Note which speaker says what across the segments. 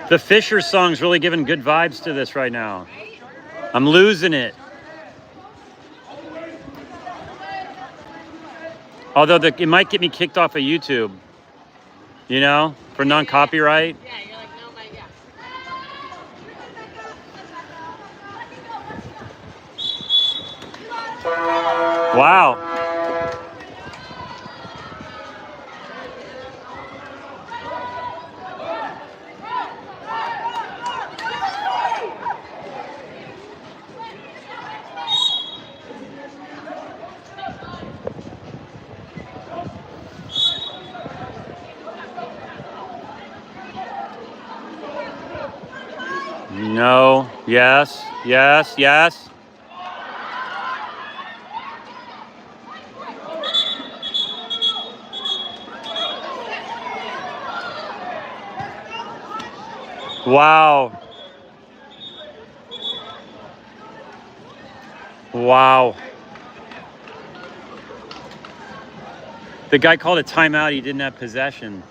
Speaker 1: The Fisher song's really giving good vibes to this right now. I'm losing it. Although it might get me kicked off of YouTube, you know, for non-copyright.
Speaker 2: Yeah, you're like, no, my, yeah.
Speaker 1: Wow. No. Yes. Yes. Yes. Wow. Wow. The guy called a timeout. He didn't have possession.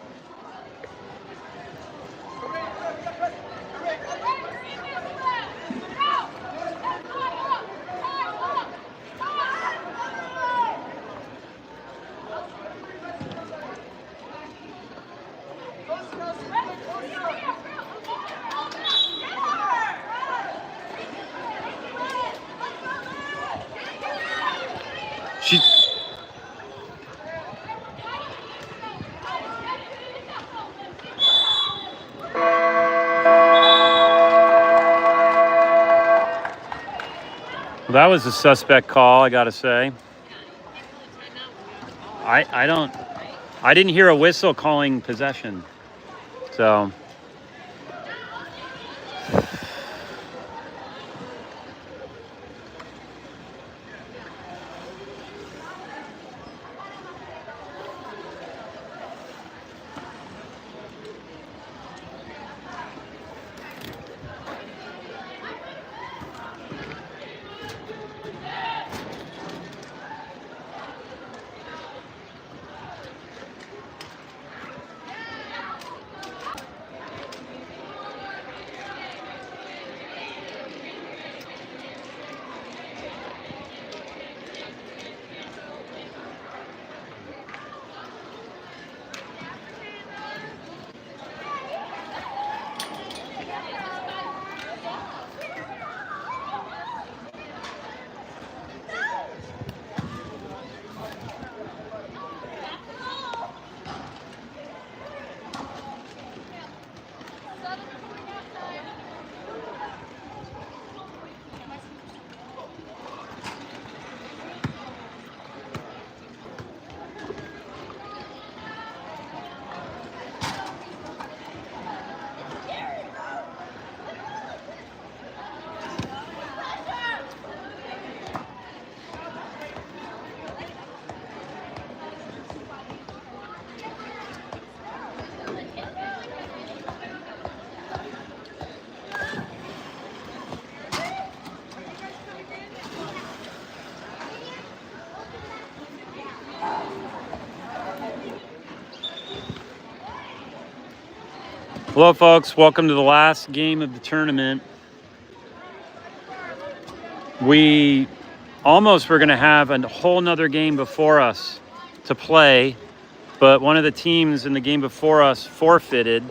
Speaker 1: That was a suspect call, I gotta say. I didn't hear a whistle calling possession. So. Hello, folks. Welcome to the last game of the tournament. We almost were going to have a whole nother game before us to play, but one of the teams in the game before us forfeited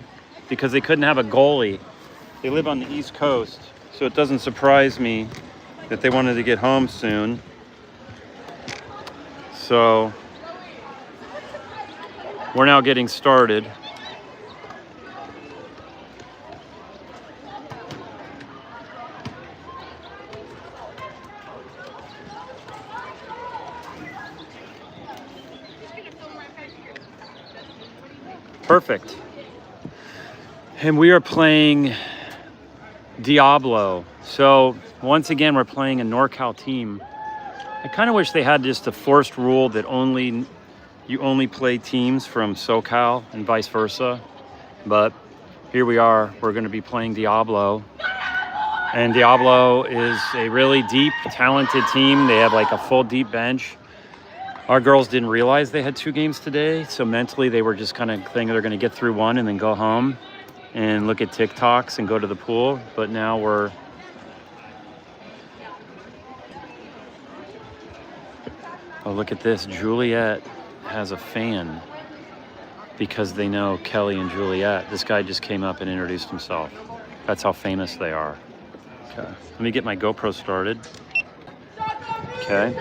Speaker 1: because they couldn't have a goalie. They live on the East Coast, so it doesn't surprise me that they wanted to get home soon. So we're now getting started. Perfect. And we are playing Diablo. So once again, we're playing a NorCal team. I kind of wish they had just a forced rule that you only play teams from SoCal and vice versa. But here we are. We're going to be playing Diablo. And Diablo is a really deep, talented team. They have like a full deep bench. Our girls didn't realize they had 2 games today, so mentally they were just kind of thinking they're going to get through one and then go home. and look at TikToks and go to the pool. But now we're... Oh, look at this. Juliet has a fan because they know Kelly and Juliet. This guy just came up and introduced himself. That's how famous they are. Okay. Let me get my GoPro started. Okay.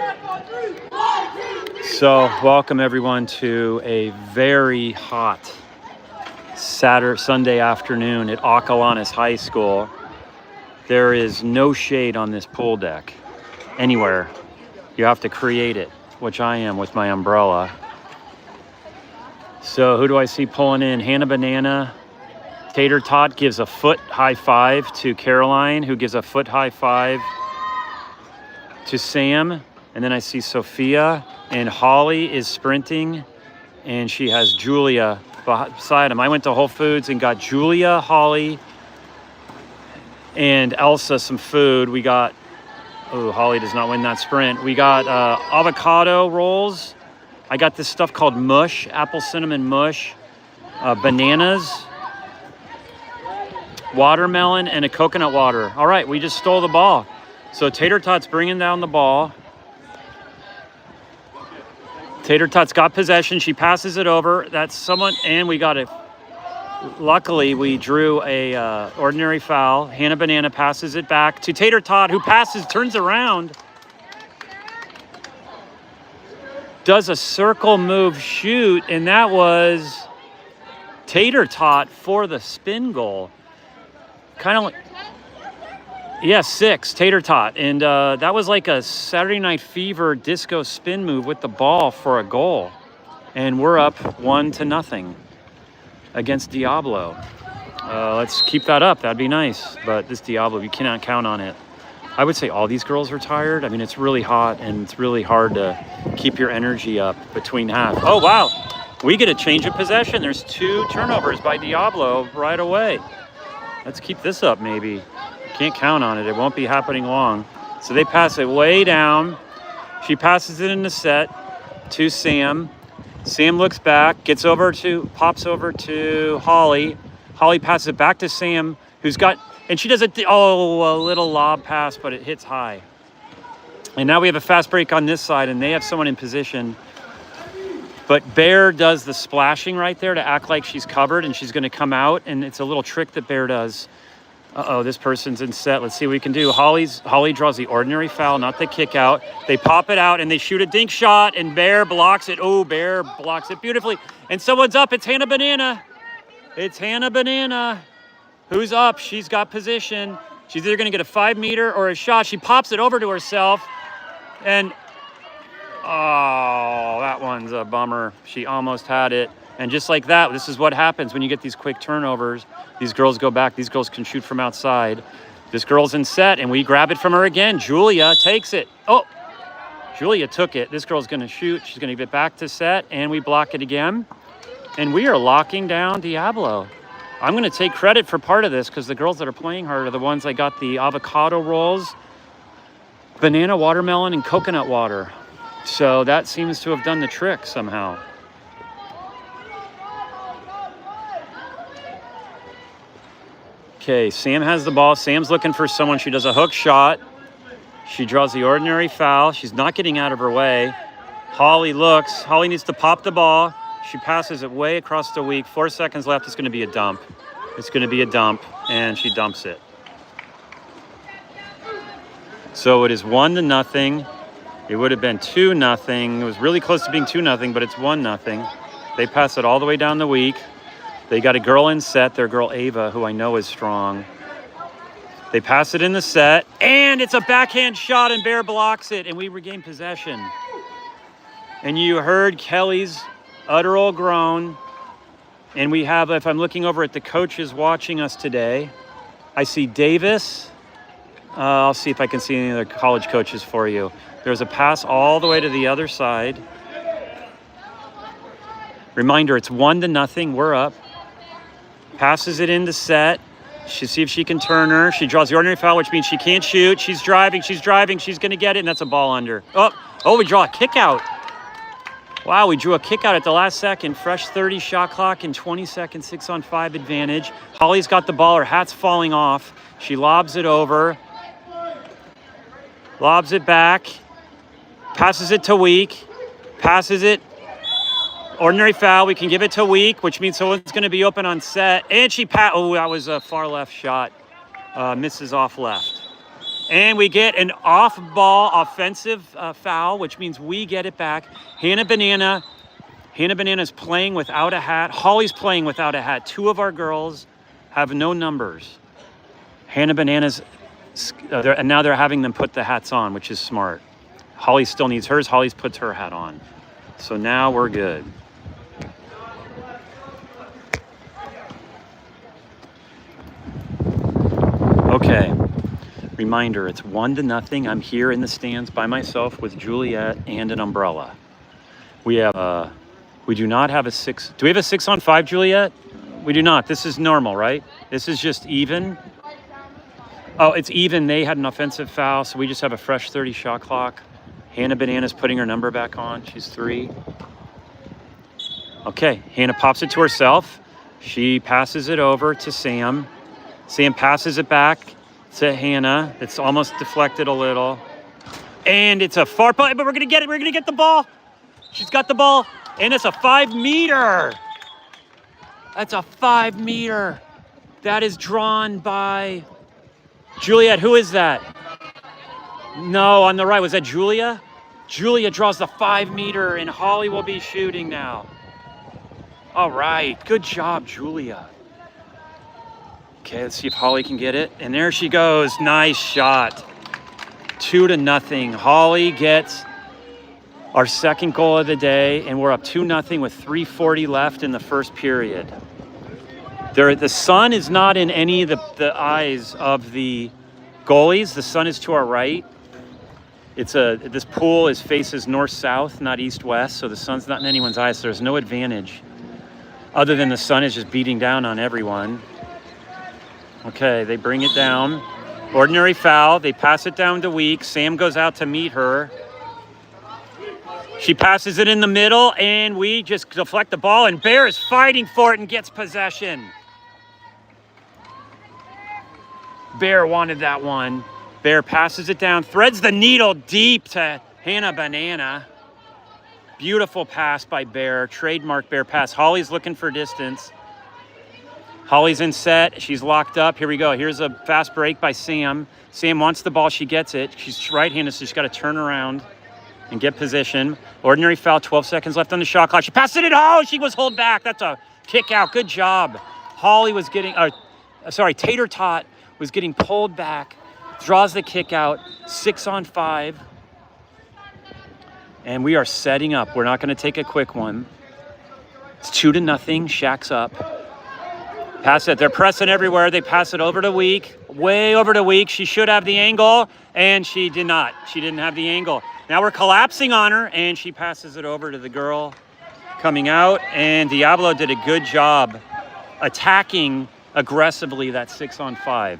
Speaker 1: So, welcome everyone to a very hot Sunday afternoon at Acalanes High School. There is no shade on this pool deck anywhere. You have to create it, which I am with my umbrella. So who do I see pulling in? Hannah Banana. Tater Tot gives a foot high five to Caroline, who gives a foot high five to Sam. And then I see Sophia, and Holly is sprinting, and she has Julia beside him. I went to Whole Foods and got Julia, Holly, and Elsa some food. We got, oh, Holly does not win that sprint. We got avocado rolls. I got this stuff called mush, apple cinnamon mush, bananas, watermelon, and a coconut water. All right, we just stole the ball. So Tater Tot's bringing down the ball. Tater Tot's got possession. She passes it over. That's someone, and we got it. Luckily, we drew a ordinary foul. Hannah Banana passes it back to Tater Tot, who passes, turns around, does a circle move shoot, and that was Tater Tot for the spin goal. Kind of like, yeah, 6, Tater Tot. And that was like a Saturday Night Fever disco spin move with the ball for a goal. And we're up 1-0 against Diablo. Let's keep that up. That'd be nice. But this Diablo, you cannot count on it. I would say all these girls are tired. I mean, it's really hot and it's really hard to keep your energy up between half. Oh, wow. We get a change of possession. There's 2 turnovers by Diablo right away. Let's keep this up maybe. Can't count on it. It won't be happening long. So they pass it way down. She passes it in the set to Sam. Sam looks back, pops over to Holly. Holly passes it back to Sam, who's got, and she does a little lob pass, but it hits high. And now we have a fast break on this side, and they have someone in position. But Bear does the splashing right there to act like she's covered, and she's going to come out, and it's a little trick that Bear does. Uh-oh, this person's in set. Let's see what we can do. Holly draws the ordinary foul, not the kick out. They pop it out, and they shoot a dink shot, and Bear blocks it. Oh, Bear blocks it beautifully. And someone's up. It's Hannah Banana. It's Hannah Banana. Who's up? She's got position. She's either going to get a 5-meter or a shot. She pops it over to herself, and oh, that one's a bummer. She almost had it. And just like that, this is what happens when you get these quick turnovers. These girls go back. These girls can shoot from outside. This girl's in set, and we grab it from her again. Julia takes it. Oh, Julia took it. This girl's going to shoot. She's going to give it back to set, and we block it again. And we are locking down Diablo. I'm going to take credit for part of this because the girls that are playing hard are the ones that got the avocado rolls, banana, watermelon, and coconut water. So that seems to have done the trick somehow. Okay, Sam has the ball. Sam's looking for someone. She does a hook shot. She draws the ordinary foul. She's not getting out of her way. Holly looks. Holly needs to pop the ball. She passes it way across the weak. 4 seconds left. It's going to be a dump. It's going to be a dump, and she dumps it. So it is 1-0. It would have been 2-0. It was really close to being 2-0, but it's 1-0. They pass it all the way down the weak. They got a girl in set, their girl Ava, who I know is strong. They pass it in the set, and it's a backhand shot, and Bear blocks it, and we regain possession. And you heard Kelly's utteral groan. And we have, if I'm looking over at the coaches watching us today, I see Davis. I'll see if I can see any other college coaches for you. There's a pass all the way to the other side. Reminder, it's 1-0. We're up. Passes it into set. She'll see if she can turn her. She draws the ordinary foul, which means she can't shoot. She's driving. She's going to get it, and that's a ball under. Oh, we draw a kick out. Wow, we drew a kick out at the last second. Fresh 30 shot clock and 20 seconds, 6-on-5 advantage. Holly's got the ball. Her hat's falling off. She lobs it over. Lobs it back. Passes it to Week. Passes it. Ordinary foul. We can give it to Week, which means someone's going to be open on set. And she oh, that was a far left shot. Misses off left. And we get an off-ball offensive foul, which means we get it back. Hannah Banana's playing without a hat. Holly's playing without a hat. Two of our girls have no numbers. Hannah Banana's, and now they're having them put the hats on, which is smart. Holly still needs hers. Holly's puts her hat on. So now we're good. Okay. Reminder, it's 1-0. I'm here in the stands by myself with Juliet and an umbrella. We have we do not have a 6. Do we have a 6-on-5, Juliet? We do not. This is normal, right? This is just even. Oh, it's even. They had an offensive foul, so we just have a fresh 30 shot clock. Hannah Banana's putting her number back on. She's 3. Okay, Hannah pops it to herself. She passes it over to Sam. Sam passes it back to Hannah. It's almost deflected a little. And it's a far play, but we're going to get it. We're going to get the ball. She's got the ball. And it's a 5-meter. That's a 5-meter. That is drawn by Juliet. Who is that? No, on the right. Was that Julia? Julia draws the 5-meter, and Holly will be shooting now. All right. Good job, Julia. Okay, let's see if Holly can get it. And there she goes. Nice shot. 2-0. Holly gets our second goal of the day, and we're up 2-0 with 3:40 left in the first period. The sun is not in any of the eyes of the goalies. The sun is to our right. This pool faces north-south, not east-west, so the sun's not in anyone's eyes, so there's no advantage other than the sun is just beating down on everyone. Okay, they bring it down. Ordinary foul. They pass it down to Week. Sam goes out to meet her. She passes it in the middle, and we just deflect the ball, and Bear is fighting for it and gets possession. Bear wanted that one. Bear passes it down, threads the needle deep to Hannah Banana. Beautiful pass by Bear. Trademark Bear pass. Holly's looking for distance. Holly's in set. She's locked up. Here we go. Here's a fast break by Sam. Sam wants the ball. She gets it. She's right-handed, so she's got to turn around and get position. Ordinary foul. 12 seconds left on the shot clock. She passed it. Oh, she was held back. That's a kick out. Good job. Holly was getting, Tater Tot was getting pulled back. Draws the kick out. 6-on-5. And we are setting up. We're not going to take a quick one. It's 2-0. SHAQ's up. Pass it. They're pressing everywhere. They pass it over to Week. Way over to Week. She should have the angle, and she did not. She didn't have the angle. Now we're collapsing on her, and she passes it over to the girl coming out, and Diablo did a good job attacking aggressively that 6-on-5.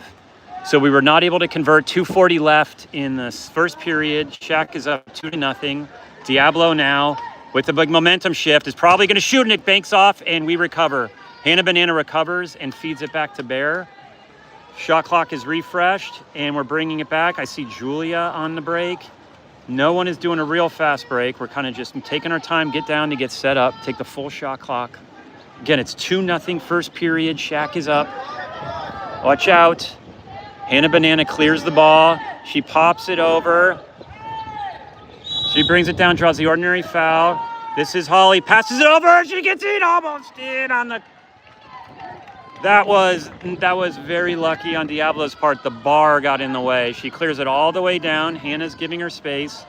Speaker 1: So we were not able to convert. 2:40 left in the first period. SHAQ is up 2-0. Diablo now, with the big momentum shift, is probably going to shoot, and it banks off, and we recover. Hannah Banana recovers and feeds it back to Bear. Shot clock is refreshed, and we're bringing it back. I see Julia on the break. No one is doing a real fast break. We're kind of just taking our time, get down to get set up, take the full shot clock. Again, it's 2-0 first period. SHAQ is up. Watch out. Hannah Banana clears the ball. She pops it over. She brings it down, draws the ordinary foul. This is Holly. Passes it over. She gets it. Almost in on the... That was very lucky on Diablo's part. The bar got in the way. She clears it all the way down. Hannah's giving her space.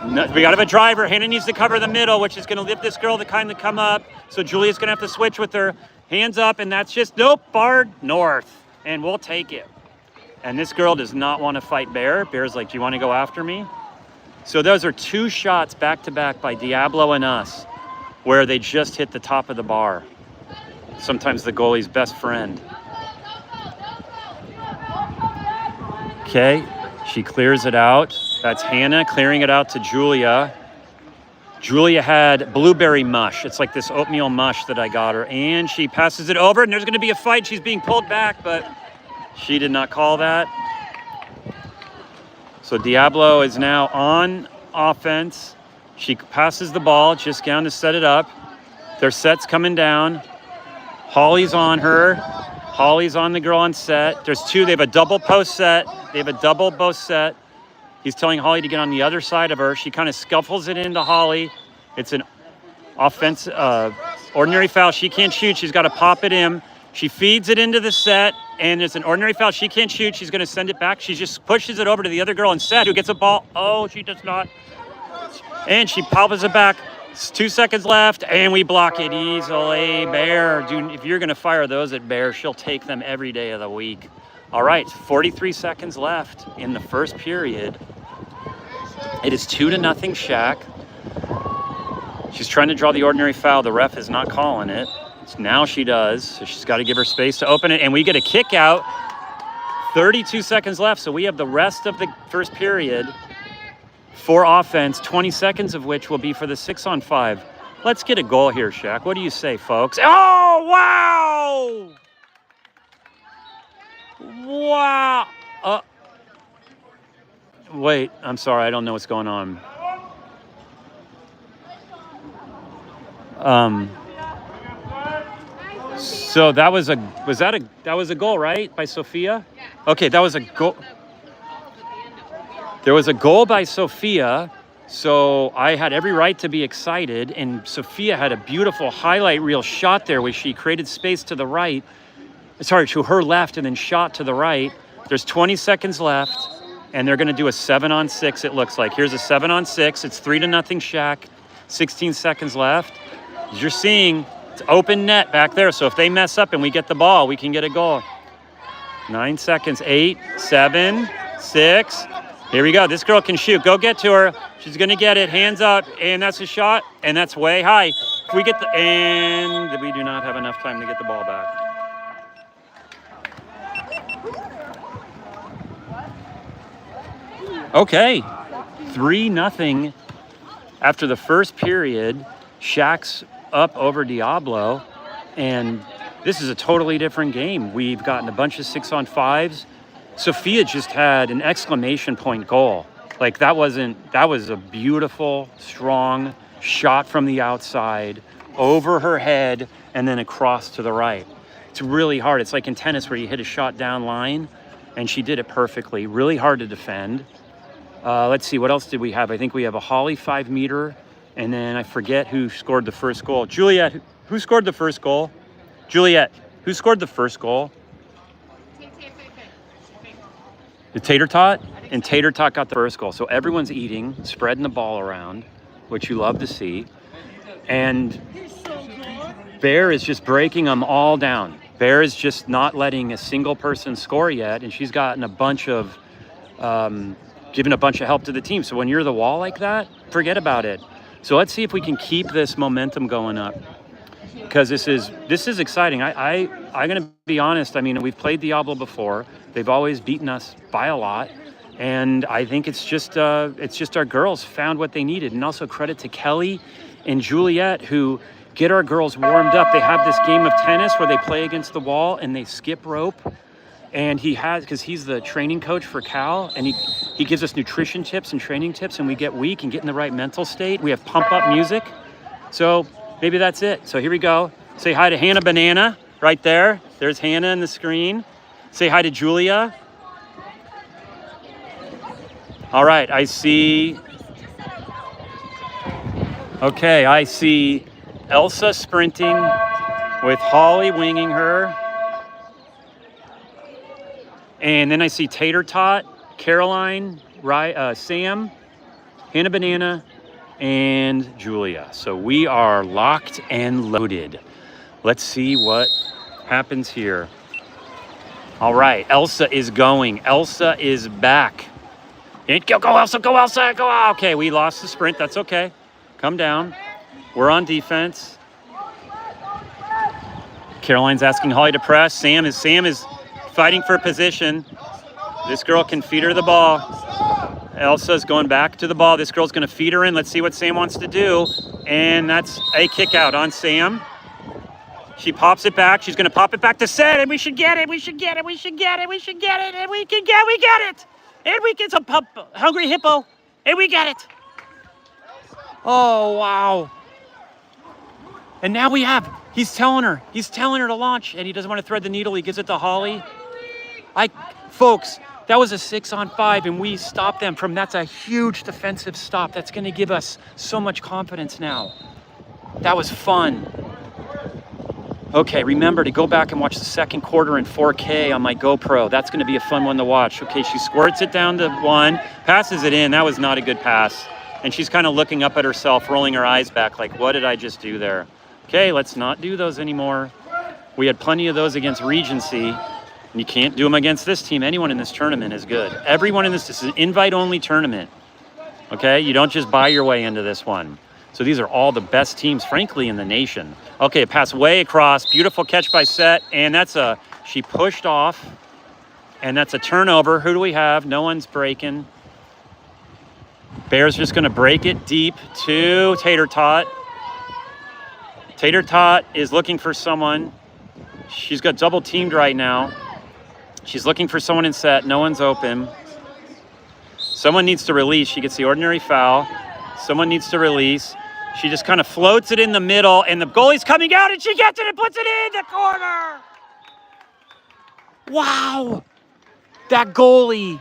Speaker 1: No, we got to have a driver. Hannah needs to cover the middle, which is going to lift this girl to kind of come up. So Julia's going to have to switch with her. Hands up, and that's just, nope, barred north. And we'll take it. And this girl does not want to fight Bear. Bear's like, do you want to go after me? So those are 2 shots back-to-back by Diablo and us, where they just hit the top of the bar. Sometimes the goalie's best friend. Okay, she clears it out. That's Hannah clearing it out to Julia. Julia had blueberry mush. It's like this oatmeal mush that I got her. And she passes it over, and there's going to be a fight. She's being pulled back, but she did not call that. So Diablo is now on offense. She passes the ball just down to set it up. Their set's coming down. Holly's on her. Holly's on the girl on set. There's two. They have a double post set. They have a double post set. He's telling Holly to get on the other side of her. She kind of scuffles it into Holly. It's an offense, ordinary foul. She can't shoot. She's got to pop it in. She feeds it into the set, and it's an ordinary foul. She can't shoot. She's going to send it back. She just pushes it over to the other girl on set who gets a ball. Oh, she does not. And she pops it back. It's 2 seconds left, and we block it easily. Bear, dude, if you're going to fire those at Bear, she'll take them every day of the week. All right, 43 seconds left in the first period. It is 2-0 SHAQ. She's trying to draw the ordinary foul. The ref is not calling it. So now she does. So she's got to give her space to open it. And we get a kick out. 32 seconds left. So we have the rest of the first period for offense, 20 seconds of which will be for the 6-on-5. Let's get a goal here, SHAQ. What do you say, folks? Oh, wow! Wow. Wait, I'm sorry. I don't know what's going on. So that was a goal, right? By Sophia? Okay, that was a goal. There was a goal by Sophia. So I had every right to be excited, and Sophia had a beautiful highlight reel shot there where she created space to the right. Sorry, to her left and then shot to the right. There's 20 seconds left, and they're going to do a 7-on-6, it looks like. Here's a 7-on-6. It's 3-0 SHAQ. 16 seconds left. As you're seeing, it's open net back there. So if they mess up and we get the ball, we can get a goal. 9 seconds. 8, 7, 6. Here we go. This girl can shoot. Go get to her. She's going to get it. Hands up. And that's a shot. And that's way high. If we get the... And we do not have enough time to get the ball back. Okay, 3-0 after the first period. SHAQ's up over Diablo, and this is a totally different game. We've gotten a bunch of 6-on-5s. Sophia just had an exclamation point goal. Like that was a beautiful, strong shot from the outside, over her head, and then across to the right. It's really hard. It's like in tennis where you hit a shot down line, and she did it perfectly. Really hard to defend. Let's see, what else did we have? I think we have a Holly 5-meter, and then I forget who scored the first goal. Juliet, who scored the first goal? Juliet, who scored the first goal? The Tater Tot? And Tater Tot got the first goal. So everyone's eating, spreading the ball around, which you love to see. And Bear is just breaking them all down. Bear is just not letting a single person score yet, and she's gotten a bunch of... giving a bunch of help to the team. So when you're the wall like that, forget about it. So let's see if we can keep this momentum going up, because this is exciting. I'm gonna be honest. I mean, we've played Diablo before. They've always beaten us by a lot, and I think it's just our girls found what they needed. And also credit to Kelly and Juliet, who get our girls warmed up. They have this game of tennis where they play against the wall and they skip rope. And because he's the training coach for Cal, and he gives us nutrition tips and training tips, and we get weak and get in the right mental state. We have pump up music. So maybe that's it. So here we go. Say hi to Hannah Banana right there. There's Hannah on the screen. Say hi to Julia. All right, I see. Okay, I see Elsa sprinting with Holly winging her. And then I see Tater Tot, Caroline, Sam, Hannah Banana, and Julia. So we are locked and loaded. Let's see what happens here. All right, Elsa is going. Elsa is back. And go, Elsa, go, Elsa, go. Okay, we lost the sprint. That's okay. Come down. We're on defense. Caroline's asking Holly to press. Sam is fighting for position. This girl can feed her the ball. Elsa's going back to the ball. This girl's going to feed her in. Let's see what Sam wants to do. And that's a kick out on Sam. She pops it back. She's going to pop it back to Set, and we should get it. We should get it. We should get it. We should get it. And we get it. And we get some hungry hippo. And we get it. Oh, wow. And now he's telling her to launch, and he doesn't want to thread the needle. He gives it to Holly. Folks, that was a 6-on-5, and we stopped them that's a huge defensive stop. That's going to give us so much confidence now. That was fun. Okay, remember to go back and watch the second quarter in 4K on my GoPro. That's going to be a fun one to watch. Okay, she squirts it down to 1, passes it in. That was not a good pass. And she's kind of looking up at herself, rolling her eyes back like, what did I just do there? Okay, let's not do those anymore. We had plenty of those against Regency, and you can't do them against this team. Anyone in this tournament is good. Everyone in this is an invite-only tournament. Okay, you don't just buy your way into this one. So these are all the best teams, frankly, in the nation. Okay, pass way across. Beautiful catch by Set. And she pushed off. And that's a turnover. Who do we have? No one's breaking. Bear's just going to break it deep to Tater Tot. Tater Tot is looking for someone. She's got double teamed right now. She's looking for someone in Set. No one's open. Someone needs to release. She gets the ordinary foul. Someone needs to release. She just kind of floats it in the middle, and the goalie's coming out, and she gets it and puts it in the corner. Wow. That goalie.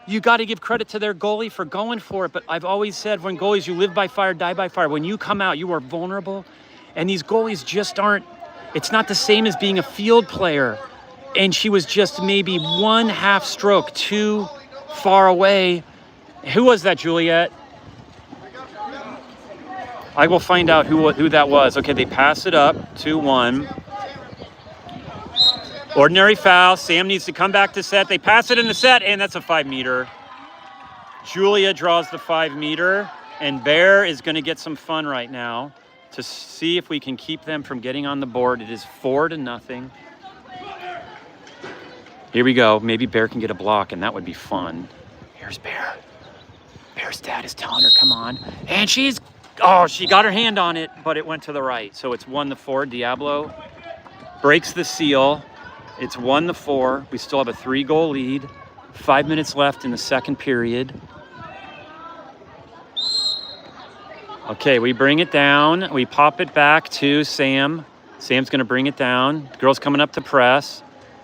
Speaker 1: You got to give credit to their goalie for going for it, but I've always said when goalies, you live by fire, die by fire. When you come out, you are vulnerable, and these goalies just aren't. It's not the same as being a field player, and she was just maybe 1/2 stroke too far away. Who was that, Juliet? I will find out who that was. Okay, they pass it up 2-1. Ordinary foul. Sam needs to come back to Set. They pass it in the Set, and that's a 5-meter. Julia draws the 5-meter, and Bear is going to get some fun right now to see if we can keep them from getting on the board. It is 4-0. Here we go. Maybe Bear can get a block, and that would be fun. Here's Bear. Bear's dad is telling her, come on. And she got her hand on it, but it went to the right. So it's 1-4. Diablo breaks the seal. It's 1-4. We still have a 3-goal lead. 5 minutes left in the second period. Okay, we bring it down. We pop it back to Sam. Sam's going to bring it down. The girl's coming up to press.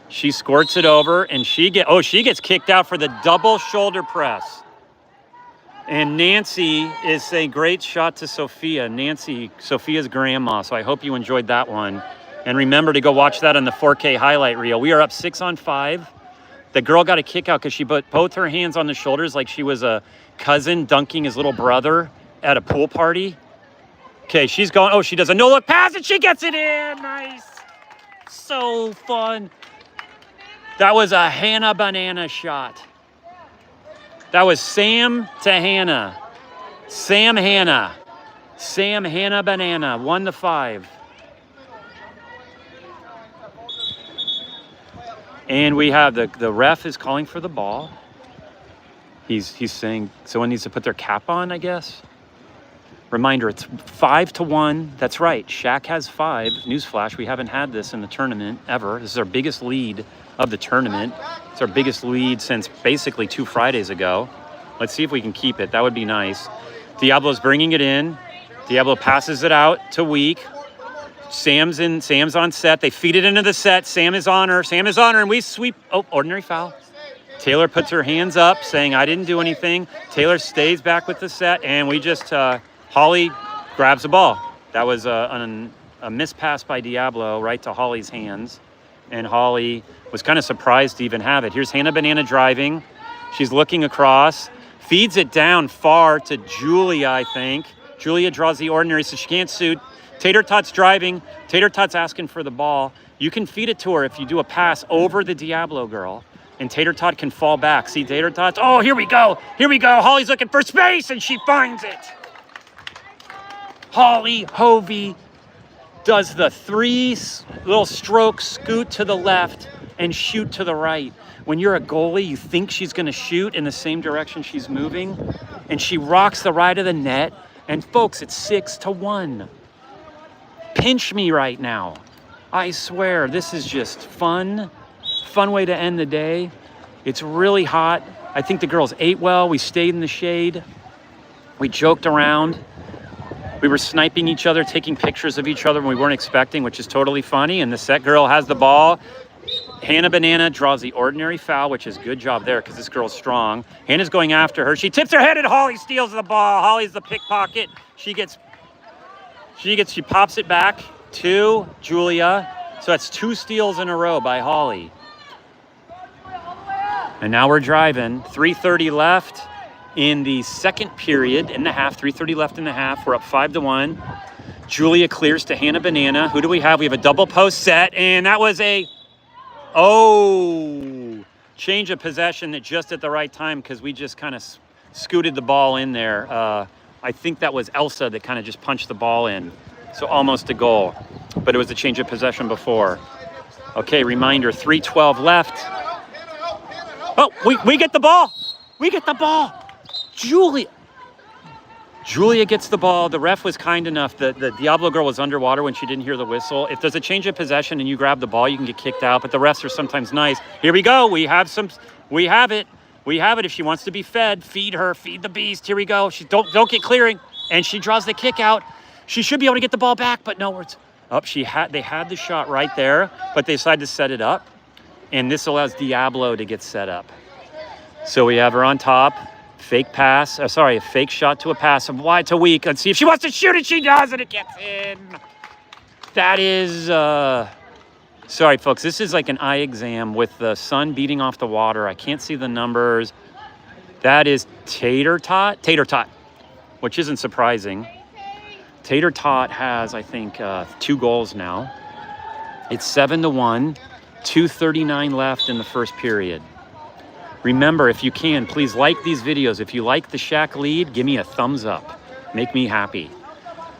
Speaker 1: She squirts it over, and she gets kicked out for the double shoulder press. And Nancy is saying, great shot to Sophia. Nancy, Sophia's grandma. So I hope you enjoyed that one. And remember to go watch that on the 4K highlight reel. We are up 6-on-5. The girl got a kick out because she put both her hands on the shoulders like she was a cousin dunking his little brother at a pool party. Okay, she's going. Oh, she does a no-look pass, and she gets it in. Nice. So fun. That was a Hannah Banana shot. That was Sam to Hannah. Sam Hannah. Sam Hannah Banana. 1-5. And we have the ref is calling for the ball. He's saying someone needs to put their cap on, I guess. Reminder, it's 5-1. That's right. SHAQ has 5. Newsflash, we haven't had this in the tournament ever. This is our biggest lead of the tournament. It's our biggest lead since basically 2 Fridays ago. Let's see if we can keep it. That would be nice. Diablo's bringing it in. Diablo passes it out to Weak. Sam's on Set. They feed it into the Set. Sam is on her, and we sweep. Oh, ordinary foul. Taylor puts her hands up, saying, I didn't do anything. Taylor stays back with the Set, and we just, Holly grabs the ball. That was a mispass by Diablo right to Holly's hands, and Holly was kind of surprised to even have it. Here's Hannah Banana driving. She's looking across, feeds it down far to Julia, I think. Julia draws the ordinary, so she can't shoot. Tater Tot's driving. Tater Tot's asking for the ball. You can feed it to her if you do a pass over the Diablo girl, and Tater Tot can fall back. See Tater Tot? Oh, here we go. Here we go. Holly's looking for space, and she finds it. Holly Hovey does the 3 little stroke scoot to the left and shoot to the right. When you're a goalie, you think she's going to shoot in the same direction she's moving, and she rocks the right of the net. And folks, it's 6-1. Pinch me right now. I swear, this is just fun way to end the day. It's really hot. I think the girls ate well. We stayed in the shade. We joked around. We were sniping each other, taking pictures of each other when we weren't expecting, which is totally funny. And the set girl has the ball. Hannah Banana draws the ordinary foul, which is good job there because this girl's strong. Hannah's going after her. She tips her head and Holly steals the ball. Holly's the pickpocket. She pops it back to Julia. So that's 2 steals in a row by Holly. And now we're driving. 3:30 left in the second period in the half. 3:30 left in the half. We're up 5-1. Julia clears to Hannah Banana. Who do we have? We have a double post set, and that was a change of possession at just at the right time because we just kind of scooted the ball in there. I think that was Elsa that kind of just punched the ball in. So almost a goal, but it was a change of possession before. Okay, reminder, 3:12 left. Oh, we get the ball. We get the ball. Julia gets the ball. The ref was kind enough. The Diablo girl was underwater when she didn't hear the whistle. If there's a change of possession and you grab the ball, you can get kicked out, but the refs are sometimes nice. Here we go. We have it. If she wants to be fed, feed her, feed the beast. Here we go. Don't get clearing. And she draws the kick out. She should be able to get the ball back, but no, they had the shot right there, but they decided to set it up. And this allows Diablo to get set up. So we have her on top. A fake shot to a pass. Wide to weak. Let's see if she wants to shoot it. She does, and it gets in. That is, sorry, folks. This is like an eye exam with the sun beating off the water. I can't see the numbers. That is Tater Tot, which isn't surprising. Tater Tot has, I think, 2 goals now. It's 7-1, 2:39 left in the first period. Remember, if you can, please like these videos. If you like the SHAQ lead, give me a thumbs up. Make me happy.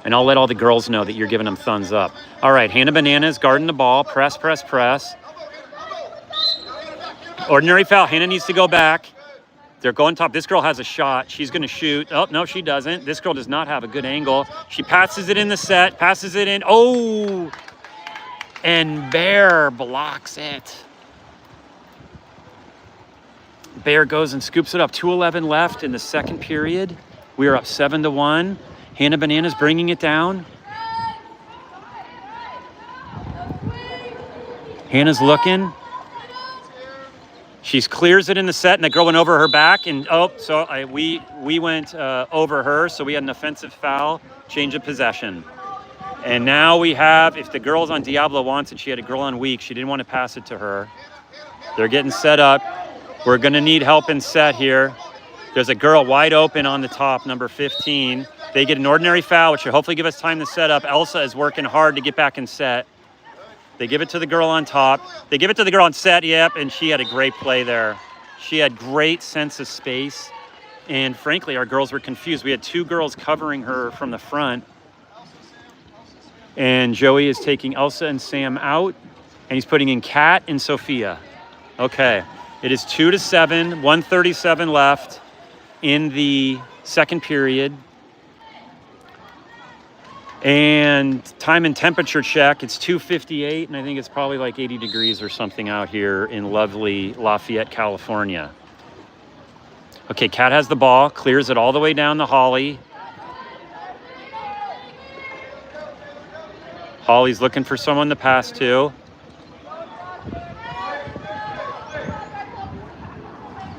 Speaker 1: And I'll let all the girls know that you're giving them thumbs up. All right, Hannah Banana's guarding the ball. Press. Ordinary foul. Hannah needs to go back. They're going top. This girl has a shot. She's going to shoot. Oh, no, she doesn't. This girl does not have a good angle. She passes it in the set. Passes it in. Oh! And Bear blocks it. Bear goes and scoops it up. 2:11 left in the second period. We are up 7-1. Hannah Banana's bringing it down. Hannah's looking. She clears it in the set, and the girl went over her back. And we went over her, so we had an offensive foul, change of possession. And now we have, if the girl's on Diablo wants it, she had a girl on weak. She didn't want to pass it to her. They're getting set up. We're going to need help in set here. There's a girl wide open on the top, number 15. They get an ordinary foul, which should hopefully give us time to set up. Elsa is working hard to get back in set. They give it to the girl on top. They give it to the girl on set, yep, and she had a great play there. She had great sense of space, and frankly, our girls were confused. We had 2 girls covering her from the front, and Joey is taking Elsa and Sam out, and he's putting in Kat and Sophia. Okay, it is 2-7, 1:37 left in the second period. And time and temperature check, it's 2:58, and I think it's probably like 80 degrees or something out here in lovely Lafayette, California. Okay, Kat has the ball, clears it all the way down to Holly. Holly's looking for someone to pass to.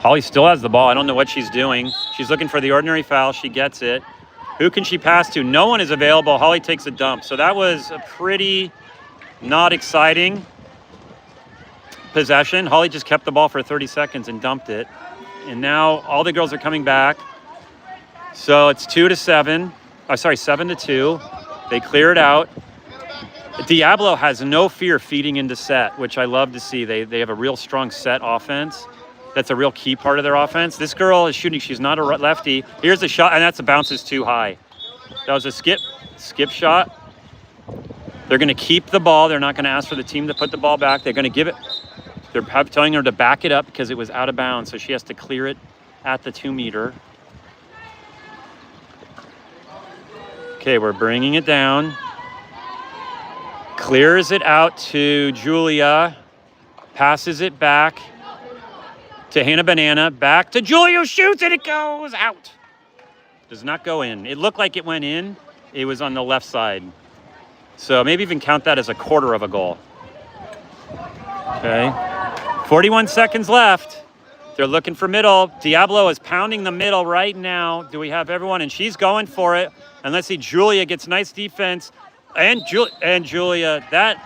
Speaker 1: Holly still has the ball. I don't know what she's doing. She's looking for the ordinary foul. She gets it. Who can she pass to? No one is available. Holly takes a dump. So that was a pretty not exciting possession. Holly just kept the ball for 30 seconds and dumped it. And now all the girls are coming back. So it's 7-2. They clear it out. Diablo has no fear feeding into set, which I love to see. They have a real strong set offense. That's a real key part of their offense. This girl is shooting. She's not a lefty. Here's a shot, and that's a bounce is too high. That was a skip shot. They're going to keep the ball. They're not going to ask for the team to put the ball back. They're going to give it. They're telling her to back it up because it was out of bounds, so she has to clear it at the 2 meter. Okay, we're bringing it down. Clears it out to Julia. Passes it back to Hannah Banana. Back to Julia, shoots, and it goes out. Does not go in. It looked like it went in. It was on the left side. So maybe even count that as a quarter of a goal. Okay. 41 seconds left. They're looking for middle. Diablo is pounding the middle right now. Do we have everyone? And she's going for it. And let's see, Julia gets nice defense. And Julia, that,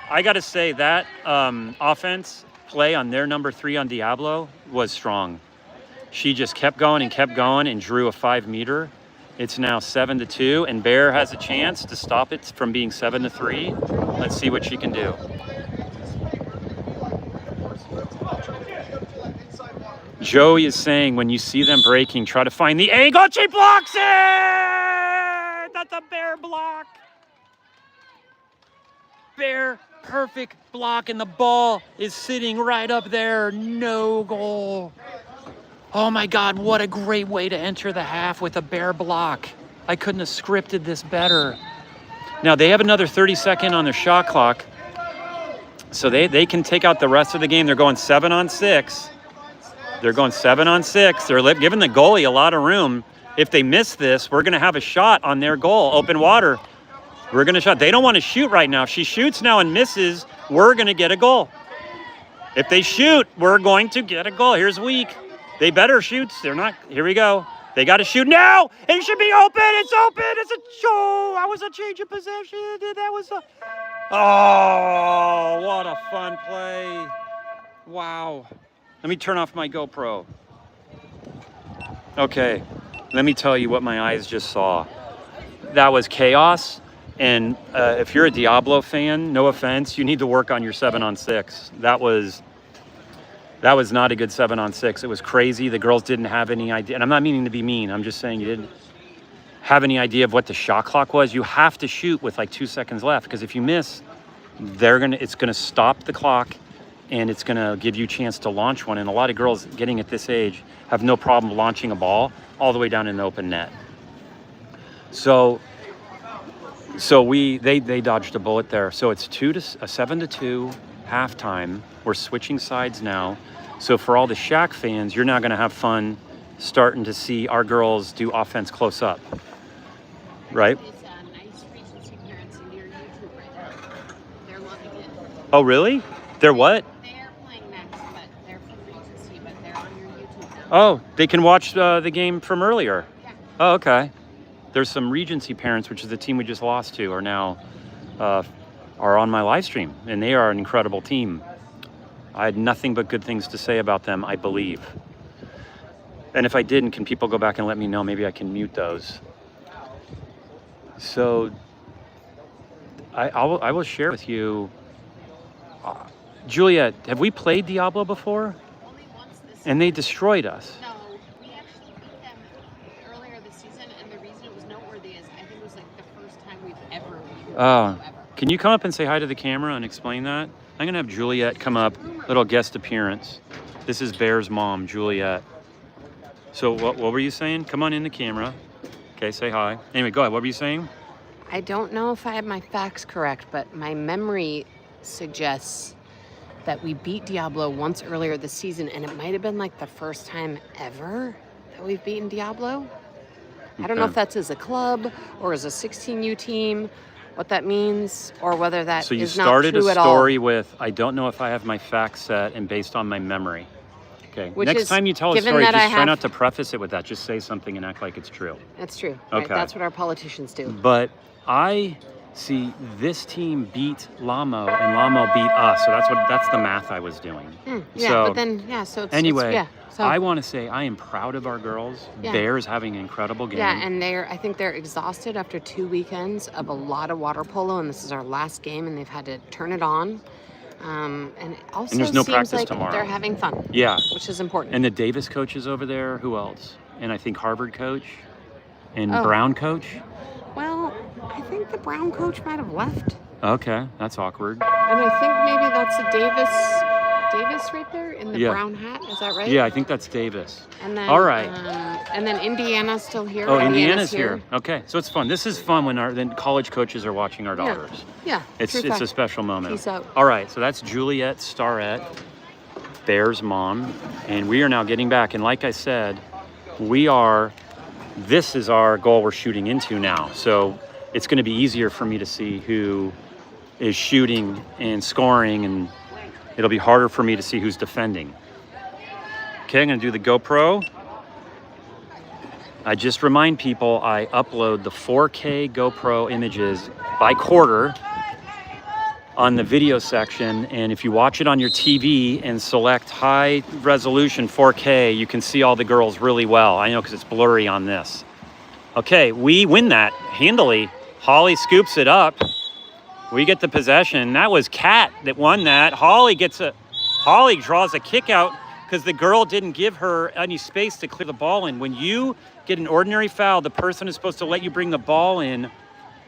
Speaker 1: I got to say, that offense play on their number 3 on Diablo was strong. She just kept going and drew a 5 meter. It's now 7-2, and Bear has a chance to stop it from being 7-3. Let's see what she can do. Joey is saying when you see them breaking, try to find the angle. She blocks it! That's a Bear block. Bear, perfect block, and the ball is sitting right up there. No goal. Oh my God, what a great way to enter the half with a Bear block. I couldn't have scripted this better. Now they have another 30-second on their shot clock, so they can take out the rest of the game. They're going 7-on-6. They're going 7-on-6. They're giving the goalie a lot of room. If they miss this, we're going to have a shot on their goal, open water. We're going to shot. They don't want to shoot right now. If she shoots now and misses, we're going to get a goal. If they shoot, we're going to get a goal. Here's weak. They better shoot. They're not. Here we go. They got to shoot now. It should be open. It's open. It's a show. That was a change of possession. That was a. Oh, what a fun play. Wow. Let me turn off my GoPro. Okay. Let me tell you what my eyes just saw. That was chaos. And if you're a Diablo fan, no offense, you need to work on your 7-on-6. That was not a good 7-on-6. It was crazy. The girls didn't have any idea. And I'm not meaning to be mean. I'm just saying you didn't have any idea of what the shot clock was. You have to shoot with like 2 seconds left, because if you miss, it's gonna stop the clock, and it's gonna give you a chance to launch one. And a lot of girls getting at this age have no problem launching a ball all the way down in the open net. So they dodged a bullet there. So it's 7-2 halftime. We're switching sides now. So for all the SHAQ fans, you're now going to have fun starting to see our girls do offense close up, right?
Speaker 2: It's nice Regency parents in your YouTube right now. They're loving it.
Speaker 1: Oh, really? They're what?
Speaker 2: They're playing next, but they're from Regency, but they're on your YouTube now.
Speaker 1: Oh, they can watch the game from earlier.
Speaker 2: Yeah.
Speaker 1: Oh, okay. There's some Regency parents, which is the team we just lost to, are now are on my live stream, and they are an incredible team. I had nothing but good things to say about them, I believe. And if I didn't, can people go back and let me know? Maybe I can mute those. So I will share with you. Julia, have we played Diablo before?
Speaker 2: Only once this
Speaker 1: And they destroyed us.
Speaker 2: No, we actually beat them earlier this season, and the reason it was noteworthy is I think it was like the first time we've ever beaten
Speaker 1: Oh,
Speaker 2: them ever.
Speaker 1: can you come up and say hi to the camera and explain that? I'm going to have Juliet come up, little guest appearance. This is Bear's mom, Juliet. So what were you saying? Come on in the camera. Okay, say hi. Anyway, go ahead. What were you saying?
Speaker 2: I don't know if I have my facts correct, but my memory suggests that we beat Diablo once earlier this season, and it might have been like the first time ever that we've beaten Diablo. I don't know if that's as a club or as a 16U team, what that means, or whether that
Speaker 1: So you
Speaker 2: is not
Speaker 1: started
Speaker 2: true
Speaker 1: a
Speaker 2: at all.
Speaker 1: story with, I don't know if I have my facts set and based on my memory. Okay.
Speaker 2: Which
Speaker 1: Next
Speaker 2: is,
Speaker 1: time you tell a
Speaker 2: given
Speaker 1: story,
Speaker 2: that
Speaker 1: just
Speaker 2: I
Speaker 1: try
Speaker 2: have-
Speaker 1: not to preface it with that. Just say something and act like it's true.
Speaker 2: That's true. Right?
Speaker 1: Okay.
Speaker 2: That's what our politicians do.
Speaker 1: But I see this team beat Lamo and Lamo beat us. So that's the math I was doing.
Speaker 2: Yeah,
Speaker 1: So
Speaker 2: but then, yeah, so it's,
Speaker 1: anyway,
Speaker 2: yeah. So,
Speaker 1: I want to say I am proud of our girls.
Speaker 2: Yeah.
Speaker 1: Bear's having an incredible game.
Speaker 2: yeah, and I think they're exhausted after 2 weekends of a lot of water polo, and this is our last game, and they've had to turn it on. And it also
Speaker 1: And there's no
Speaker 2: seems
Speaker 1: practice
Speaker 2: like
Speaker 1: tomorrow.
Speaker 2: they're having fun,
Speaker 1: Yeah.
Speaker 2: which is important.
Speaker 1: And the Davis coach is over there. Who else? And I think Harvard coach and
Speaker 2: Oh.
Speaker 1: Brown coach.
Speaker 2: Well, I think the Brown coach might have left,
Speaker 1: Okay, that's awkward.
Speaker 2: and I think maybe that's a Davis Davis right there in the
Speaker 1: Yeah.
Speaker 2: brown hat? Is that right?
Speaker 1: Yeah, I think that's Davis.
Speaker 2: And then,
Speaker 1: All right.
Speaker 2: And then Indiana's still here.
Speaker 1: Oh, Indiana's here. Okay, so it's fun. This is fun when then college coaches are watching our daughters.
Speaker 2: Yeah.
Speaker 1: It's a special moment.
Speaker 2: Peace out.
Speaker 1: All right, so that's Juliet Starrett, Bear's mom, and we are now getting back. And like I said, this is our goal we're shooting into now. So it's going to be easier for me to see who is shooting and scoring, and it'll be harder for me to see who's defending. Okay, I'm going to do the GoPro. I just remind people I upload the 4K GoPro images by quarter on the video section, and if you watch it on your TV and select high resolution 4K, you can see all the girls really well. I know because it's blurry on this. Okay, we win that handily. Holly scoops it up. We get the possession. That was Kat that won that. Holly draws a kick out because the girl didn't give her any space to clear the ball in. When you get an ordinary foul, the person is supposed to let you bring the ball in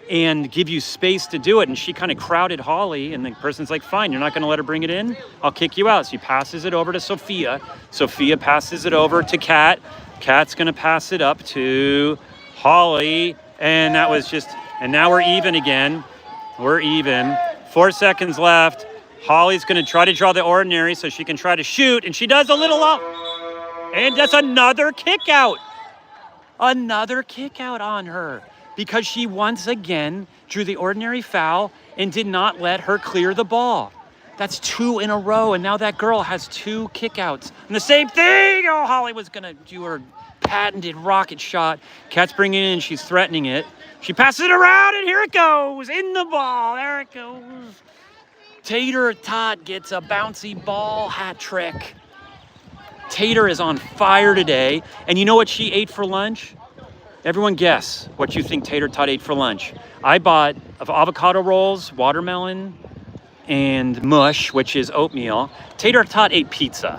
Speaker 1: and give you space to do it. And she kind of crowded Holly, and the person's like, fine, you're not going to let her bring it in? I'll kick you out. So she passes it over to Sophia. Sophia passes it over to Kat. Kat's going to pass it up to Holly. And now we're even again. We're even. 4 seconds left. Holly's going to try to draw the ordinary so she can try to shoot, and she does a little off. And that's another kick out. Another kick out on her because she once again drew the ordinary foul and did not let her clear the ball. That's 2 in a row, and now that girl has 2 kickouts. And the same thing. Oh, Holly was going to do her patented rocket shot. Kat's bringing it in. She's threatening it. She passes it around, and here it goes. In the ball. There it goes. Tater Tot gets a bouncy ball hat trick. Tater is on fire today. And you know what she ate for lunch? Everyone guess what you think Tater Tot ate for lunch. I bought avocado rolls, watermelon, and mush, which is oatmeal. Tater Tot ate pizza.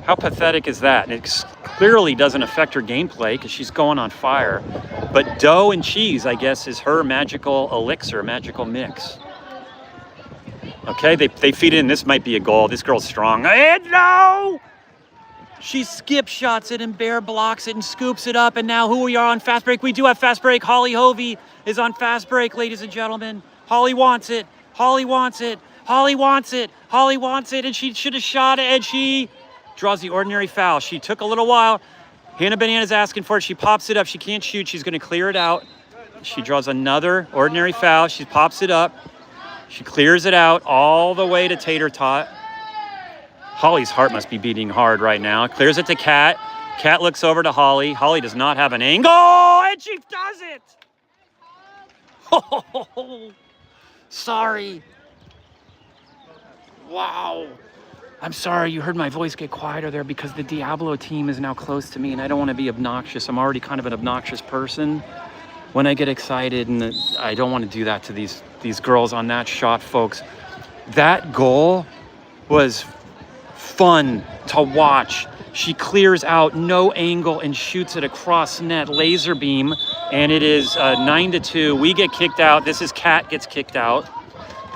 Speaker 1: How pathetic is that? And it clearly doesn't affect her gameplay because she's going on fire. But dough and cheese, I guess, is her magical elixir, magical mix. Okay, they feed in. This might be a goal. This girl's strong. And no! She skip shots it and Bear blocks it and scoops it up. And now who we are on fast break? We do have fast break. Holly Hovey is on fast break, ladies and gentlemen. Holly wants it. Holly wants it. Holly wants it. Holly wants it. And she should have shot it. And she draws the ordinary foul. She took a little while. Hannah Banana's asking for it. She pops it up. She can't shoot. She's going to clear it out. She draws another ordinary foul. She pops it up. She clears it out all the way to Tater Tot. Holly's heart must be beating hard right now. Clears it to Kat. Kat looks over to Holly. Holly does not have an angle, and she does it. Oh, sorry. Wow. I'm sorry you heard my voice get quieter there because the Diablo team is now close to me, and I don't want to be obnoxious. I'm already kind of an obnoxious person when I get excited, and I don't want to do that to these girls on that shot, folks. That goal was fun to watch. She clears out, no angle, and shoots it across net, laser beam, and it is 9-2. We get kicked out. This is Kat gets kicked out.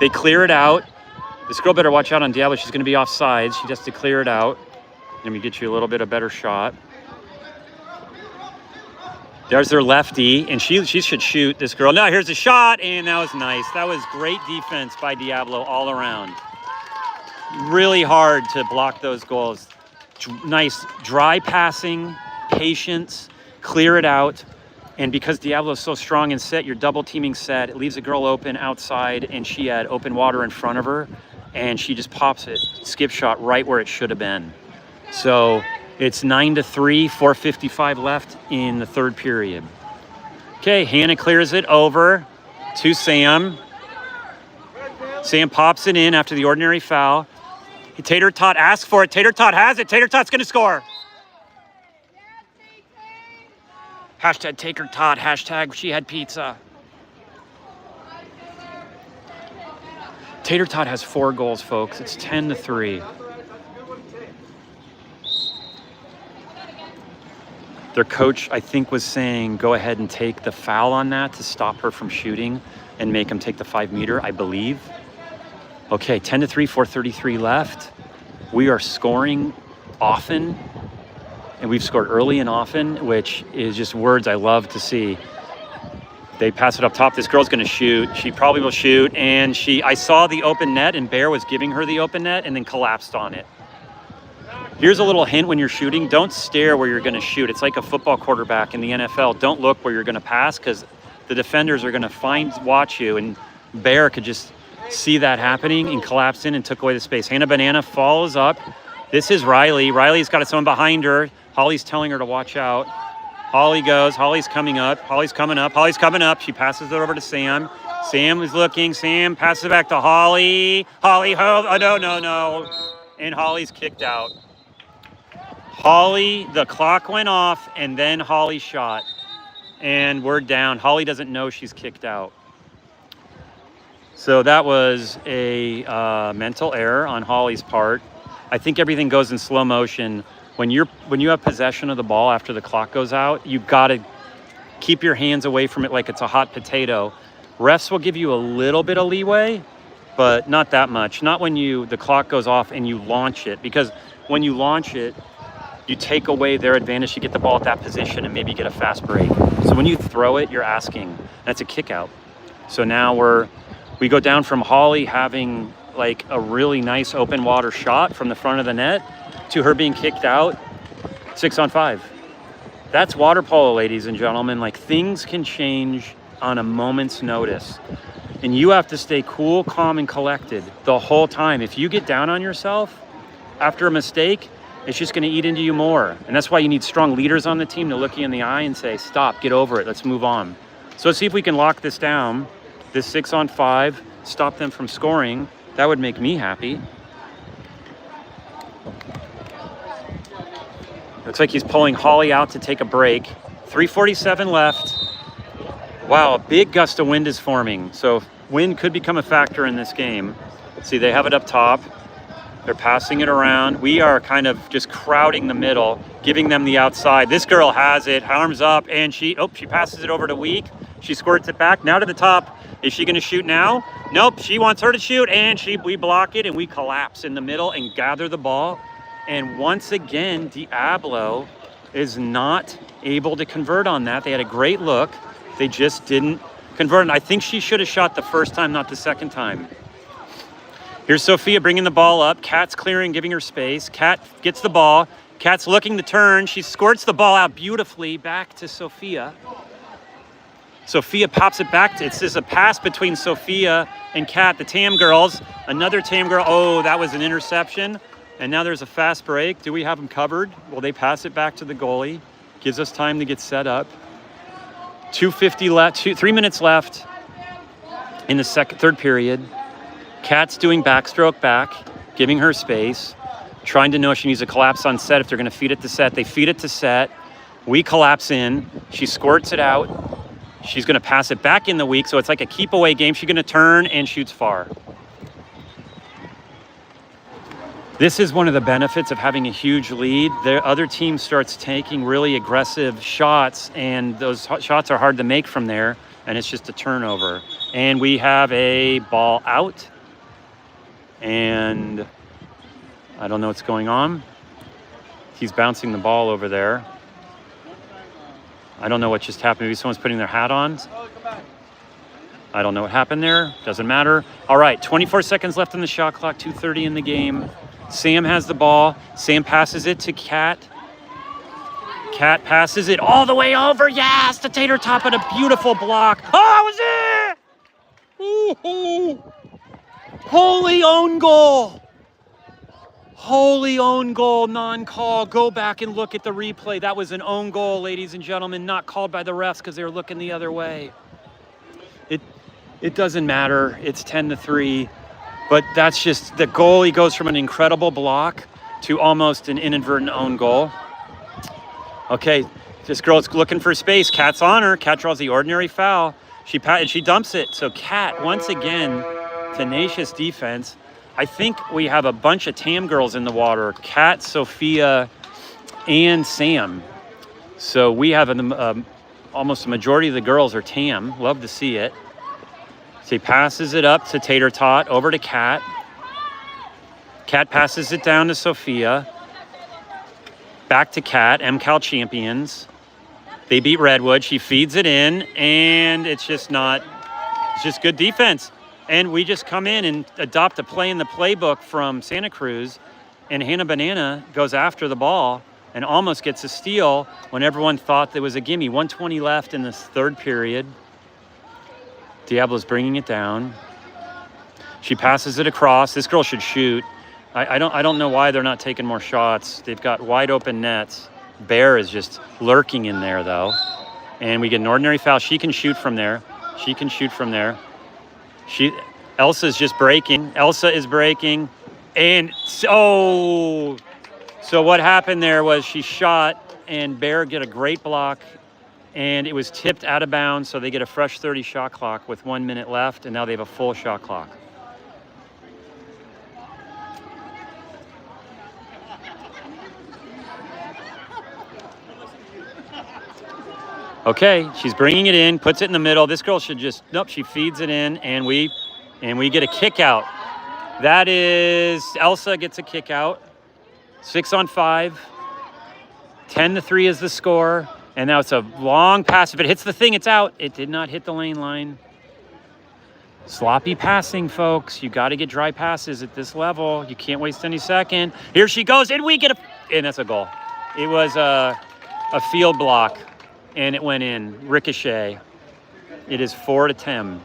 Speaker 1: They clear it out. This girl better watch out on Diablo. She's going to be offside. She just to clear it out. Let me get you a little bit of better shot. There's their lefty, and she should shoot this girl. Now here's the shot, and that was nice. That was great defense by Diablo all around. Really hard to block those goals. Nice dry passing, patience, clear it out. And because Diablo's so strong and set, you're double teaming set. It leaves a girl open outside, and she had open water in front of her, and she just pops it, skip shot right where it should have been. So it's 9-3, 4:55 left in the third period. Okay, Hannah clears it over to Sam. Sam pops it in after the ordinary foul. Tater Tot asks for it. Tater Tot has it. Tater Tot's gonna score. Hashtag Tater Tot, hashtag she had pizza. Tater Tot has 4 goals, folks. It's 10-3. Their coach, I think, was saying, go ahead and take the foul on that to stop her from shooting and make him take the 5 meter, I believe. Okay, 10-3, 4:33 left. we are scoring often, and we've scored early and often, which is just words I love to see. They pass it up top. This girl's gonna shoot. She probably will shoot, and I saw the open net, and Bear was giving her the open net and then collapsed on it. Here's a little hint when you're shooting. Don't stare where you're gonna shoot. It's like a football quarterback in the NFL. Don't look where you're gonna pass, because the defenders are gonna watch you, and Bear could just see that happening and collapsed in and took away the space. Hannah Banana follows up. This is Riley. Riley's got someone behind her. Holly's telling her to watch out. Holly goes. Holly's coming up. Holly's coming up. Holly's coming up. She passes it over to Sam. Sam is looking. Sam passes it back to Holly. Holly, oh, no. And Holly's kicked out. Holly, the clock went off, and then Holly shot. And we're down. Holly doesn't know she's kicked out. So that was a mental error on Holly's part. I think everything goes in slow motion. When you have possession of the ball after the clock goes out, you got to keep your hands away from it like it's a hot potato. Refs will give you a little bit of leeway, but not that much. Not when the clock goes off and you launch it, because when you launch it, you take away their advantage to get the ball at that position and maybe get a fast break. So when you throw it, you're asking. That's a kick out. So now we go down from Holly having like a really nice open water shot from the front of the net to her being kicked out, 6-on-5. That's water polo, ladies and gentlemen. Like, things can change on a moment's notice. And you have to stay cool, calm, and collected the whole time. If you get down on yourself after a mistake, it's just gonna eat into you more. And that's why you need strong leaders on the team to look you in the eye and say, stop, get over it, let's move on. So let's see if we can lock this down, this 6-on-5, stop them from scoring. That would make me happy. Looks like he's pulling Holly out to take a break. 3:47 left. Wow, a big gust of wind is forming. So wind could become a factor in this game. See, they have it up top. They're passing it around. We are kind of just crowding the middle, giving them the outside. This girl has it, arms up, and she passes it over to Week. She squirts it back, now to the top. Is she gonna shoot now? Nope, she wants her to shoot, and we block it, and we collapse in the middle and gather the ball. And once again, Diablo is not able to convert on that. They had a great look. They just didn't convert. And I think she should have shot the first time, not the second time. Here's Sophia bringing the ball up. Kat's clearing, giving her space. Kat gets the ball. Kat's looking to turn. She squirts the ball out beautifully back to Sophia. Sophia pops it back. It's just a pass between Sophia and Kat, the Tam girls. Another Tam girl. Oh, that was an interception. And now there's a fast break. Do we have them covered? Well, they pass it back to the goalie. Gives us time to get set up. 2:50 left, 3 minutes left in the third period. Kat's doing backstroke back, giving her space, trying to know if she needs to collapse on set, if they're gonna feed it to set. They feed it to set. We collapse in. She squirts it out. She's gonna pass it back in the Week, so it's like a keep away game. She's gonna turn and shoots far. This is one of the benefits of having a huge lead. The other team starts taking really aggressive shots, and those shots are hard to make from there, and it's just a turnover. And we have a ball out, and I don't know what's going on. He's bouncing the ball over there. I don't know what just happened. Maybe someone's putting their hat on. I don't know what happened there. Doesn't matter. All right, 24 seconds left on the shot clock, 2:30 in the game. Sam has the ball. Sam passes it to Kat. Kat passes it all the way over. Yes, the tater top and a beautiful block. Oh, that was it! Ooh. Holy own goal. Holy own goal, non-call. Go back and look at the replay. That was an own goal, ladies and gentlemen, not called by the refs because they were looking the other way. It doesn't matter. It's 10-3. But that's just, the goalie goes from an incredible block to almost an inadvertent own goal. Okay, this girl's looking for space. Kat's on her. Kat draws the ordinary foul. She dumps it. So Kat, once again, tenacious defense. I think we have a bunch of Tam girls in the water. Kat, Sophia, and Sam. So we have almost a majority of the girls are Tam. Love to see it. So he passes it up to Tater Tot, over to Kat. Kat passes it down to Sophia. Back to Kat, MCAL champions. They beat Redwood. She feeds it in, and it's just good defense. And we just come in and adopt a play in the playbook from Santa Cruz, and Hannah Banana goes after the ball and almost gets a steal when everyone thought there was a gimme. 1:20 left in this third period. Diablo's bringing it down. She passes it across. This girl should shoot. I don't know why they're not taking more shots. They've got wide open nets. Bear is just lurking in there, though. And we get an ordinary foul. She can shoot from there. Elsa's just breaking. Elsa is breaking. And so what happened there was she shot, and Bear get a great block, and it was tipped out of bounds, so they get a fresh 30 shot clock with 1 minute left, and now they have a full shot clock. Okay, she's bringing it in, puts it in the middle. This girl should just, nope, she feeds it in, and we get a kick out. That is, Elsa gets a kick out. 6 on 5. 10-3 is the score. And now it's a long pass. If it hits the thing, it's out. It did not hit the lane line. Sloppy passing, folks. You got to get dry passes at this level. You can't waste any second. Here she goes, and we get and that's a goal. It was a field block. And it went in, ricochet. It is 4-10.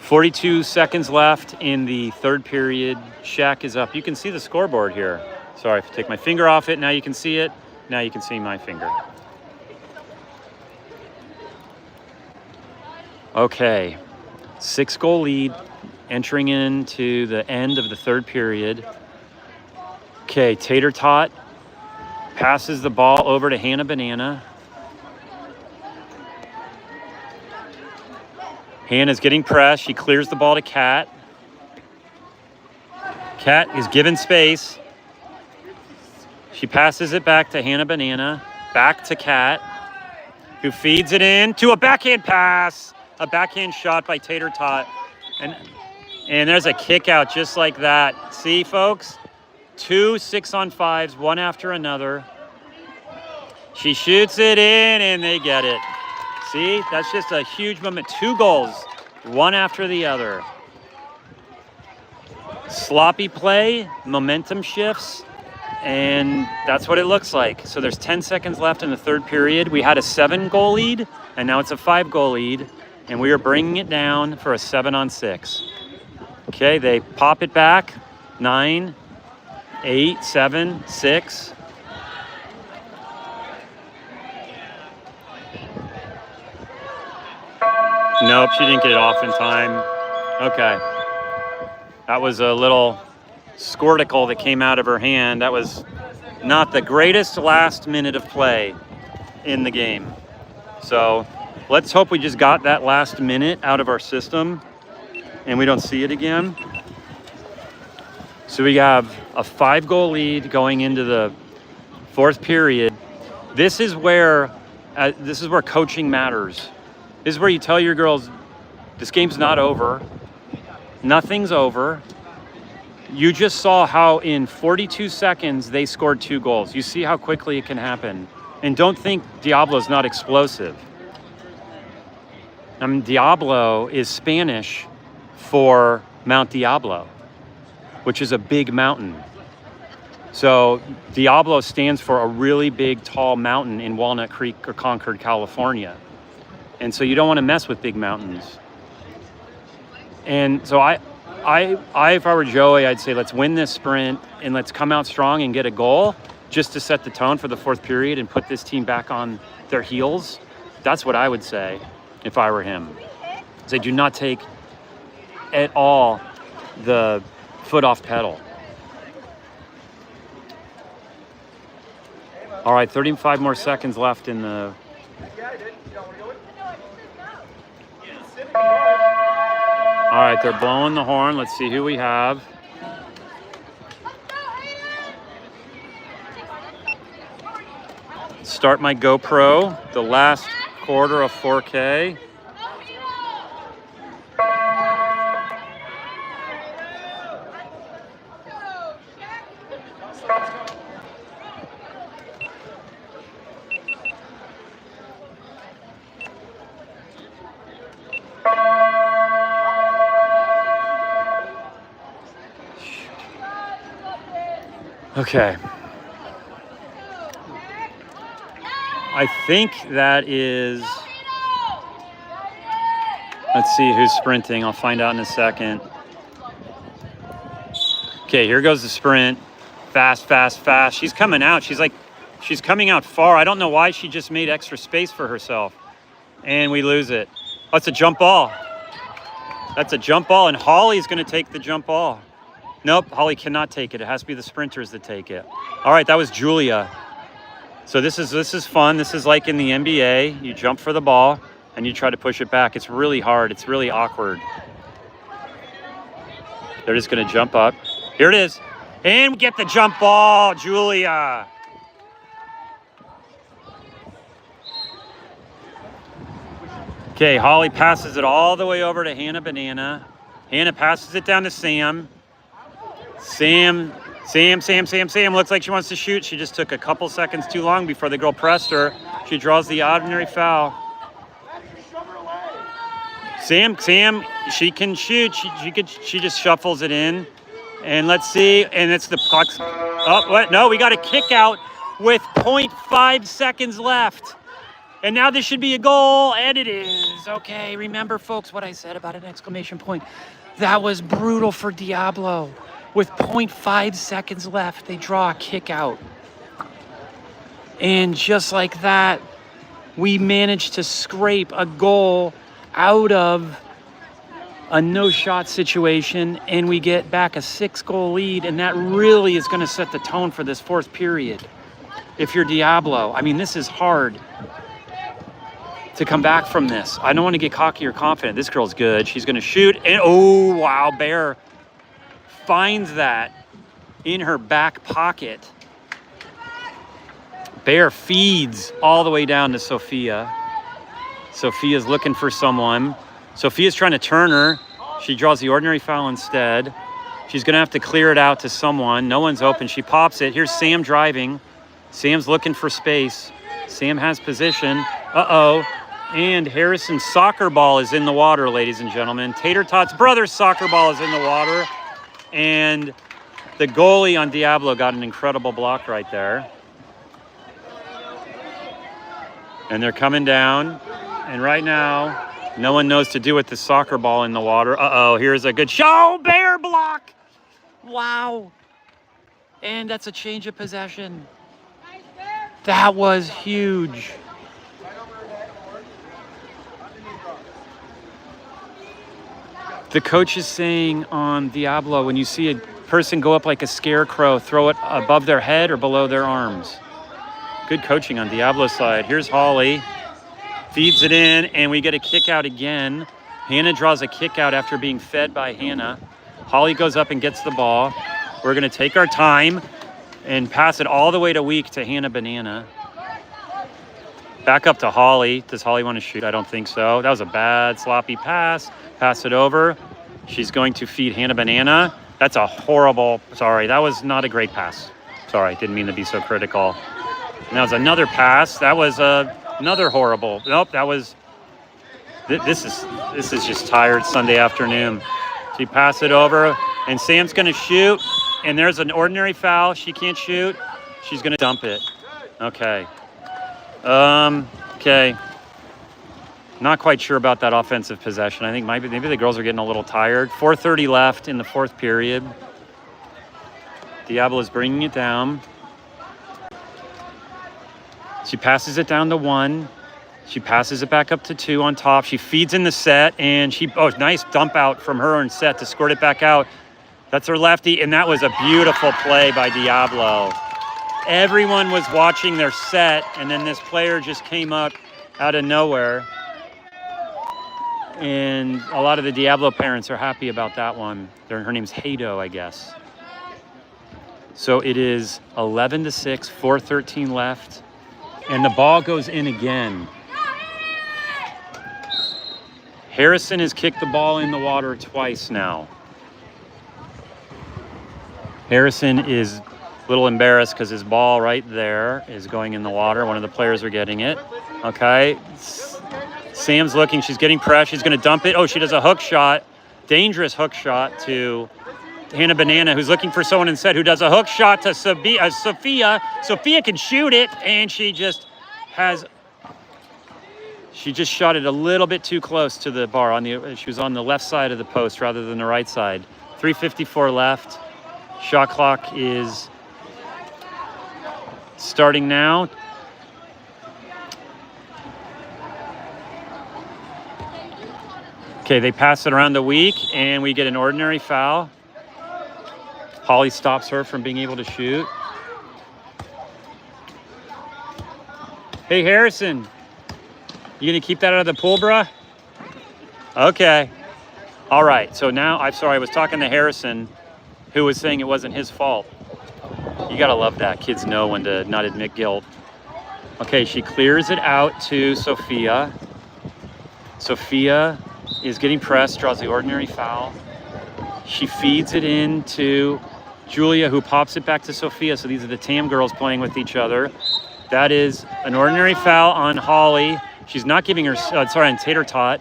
Speaker 1: 42 seconds left in the third period. SHAQ is up. You can see the scoreboard here. Sorry, if I take my finger off it, now you can see it. Now you can see my finger. Okay, 6-goal lead entering into the end of the third period. Okay, Tater Tot passes the ball over to Hannah Banana. Hannah's getting pressed. She clears the ball to Kat. Kat is given space. She passes it back to Hannah Banana. Back to Kat, who feeds it in to a backhand pass. A backhand shot by Tater Tot. And there's a kick out just like that. See, folks? 2 6-on-5s, one after another. She shoots it in, and they get it. See, that's just a huge moment. 2 goals, one after the other. Sloppy play, momentum shifts, and that's what it looks like. So there's 10 seconds left in the third period. We had a 7-goal lead, and now it's a 5-goal lead, and we are bringing it down for a 7-on-6. Okay, they pop it back. 9, 8, 7, 6. Nope, she didn't get it off in time. Okay. That was a little squirticle that came out of her hand. That was not the greatest last minute of play in the game. So let's hope we just got that last minute out of our system and we don't see it again. So we have a 5-goal lead going into the fourth period. This is where coaching matters. This is where you tell your girls, this game's not over. Nothing's over. You just saw how in 42 seconds they scored 2 goals. You see how quickly it can happen. And don't think Diablo's not explosive. I mean, Diablo is Spanish for Mount Diablo, which is a big mountain. So Diablo stands for a really big, tall mountain in Walnut Creek or Concord, California. And so you don't want to mess with big mountains. And so if I were Joey, I'd say let's win this sprint and let's come out strong and get a goal just to set the tone for the fourth period and put this team back on their heels. That's what I would say if I were him. Say, do not take at all the foot off pedal. All right, 35 more seconds left in the... All right, they're blowing the horn. Let's see who we have. Start my GoPro, the last quarter of 4K. Okay. I think that is... Let's see who's sprinting. I'll find out in a second. Okay, here goes the sprint. Fast, fast, fast. She's coming out. She's coming out far. I don't know why she just made extra space for herself. And we lose it. Oh, it's a jump ball. That's a jump ball, and Holly's going to take the jump ball. Nope, Holly cannot take it. It has to be the sprinters that take it. All right, that was Julia. So this is fun. This is like in the NBA. You jump for the ball, and you try to push it back. It's really hard. It's really awkward. They're just going to jump up. Here it is. And we get the jump ball, Julia. Okay, Holly passes it all the way over to Hannah Banana. Hannah passes it down to Sam. Sam looks like she wants to shoot. She just took a couple seconds too long before the girl pressed her. She draws the ordinary foul. Sam, she can shoot. She just shuffles it in. And let's see, and it's the clock's... Oh, what? No, we got a kick out with 0.5 seconds left. And now this should be a goal, and it is. Okay, remember, folks, what I said about an exclamation point. That was brutal for Diablo. With 0.5 seconds left, they draw a kick out. And just like that, we managed to scrape a goal out of a no-shot situation, and we get back a 6-goal lead, and that really is going to set the tone for this fourth period. If you're Diablo, I mean, this is hard to come back from this. I don't want to get cocky or confident. This girl's good. She's going to shoot, and oh, wow, Bear finds that in her back pocket. Bear feeds all the way down to Sophia. Sophia's looking for someone. Sophia's trying to turn her. She draws the ordinary foul instead. She's going to have to clear it out to someone. No one's open. She pops it. Here's Sam driving. Sam's looking for space. Sam has position. Uh-oh. And Harrison's soccer ball is in the water, ladies and gentlemen. Tater Tot's brother's soccer ball is in the water. And the goalie on Diablo got an incredible block right there. And they're coming down. And right now, no one knows to do with the soccer ball in the water. Uh-oh, here's a good show. Bear block. Wow. And that's a change of possession. That was huge. The coach is saying on Diablo, when you see a person go up like a scarecrow, throw it above their head or below their arms. Good coaching on Diablo's side. Here's Holly. Feeds it in, and we get a kick out again. Hannah draws a kick out after being fed by Hannah. Holly goes up and gets the ball. We're going to take our time and pass it all the way to weak to Hannah Banana. Back up to Holly. Does Holly want to shoot? I don't think so. That was a bad, sloppy pass. Pass it over. She's going to feed Hannah Banana. That's a horrible... Sorry, that was not a great pass. Sorry, didn't mean to be so critical. And that was another pass. That was another horrible... Nope, that was... This is just tired Sunday afternoon. She passed it over, and Sam's going to shoot, and there's an ordinary foul. She can't shoot. She's going to dump it. Okay. Okay. Not quite sure about that offensive possession. I think maybe the girls are getting a little tired. 4:30 left in the fourth period. Diablo's bringing it down. She passes it down to 1. She passes it back up to 2 on top. She feeds in the set, and nice dump out from her in set to squirt it back out. That's her lefty, and that was a beautiful play by Diablo. Everyone was watching their set, and then this player just came up out of nowhere. And a lot of the Diablo parents are happy about that one. Her name's Hado, I guess. So it is 11-6, 4:13 left, and the ball goes in again. Harrison has kicked the ball in the water twice now. Harrison is a little embarrassed because his ball right there is going in the water. One of the players are getting it. Okay. Sam's looking. She's getting pressure. She's going to dump it. Oh, she does a hook shot. Dangerous hook shot to Hannah Banana, who's looking for someone instead, who does a hook shot to Sophia. Sophia can shoot it, and she just shot it a little bit too close to the bar. She was on the left side of the post rather than the right side. 3:54 left. Shot clock is starting now. Okay, they pass it around the weak, and we get an ordinary foul. Holly stops her from being able to shoot. Hey, Harrison, you gonna keep that out of the pool, bruh? Okay. All right, so now, I'm sorry, I was talking to Harrison, who was saying it wasn't his fault. You gotta love that. Kids know when to not admit guilt. Okay, she clears it out to Sophia. Sophia is getting pressed, draws the ordinary foul. She feeds it in to Julia, who pops it back to Sophia. So these are the TAM girls playing with each other. That is an ordinary foul on Holly. She's not giving her, on Tater Tot.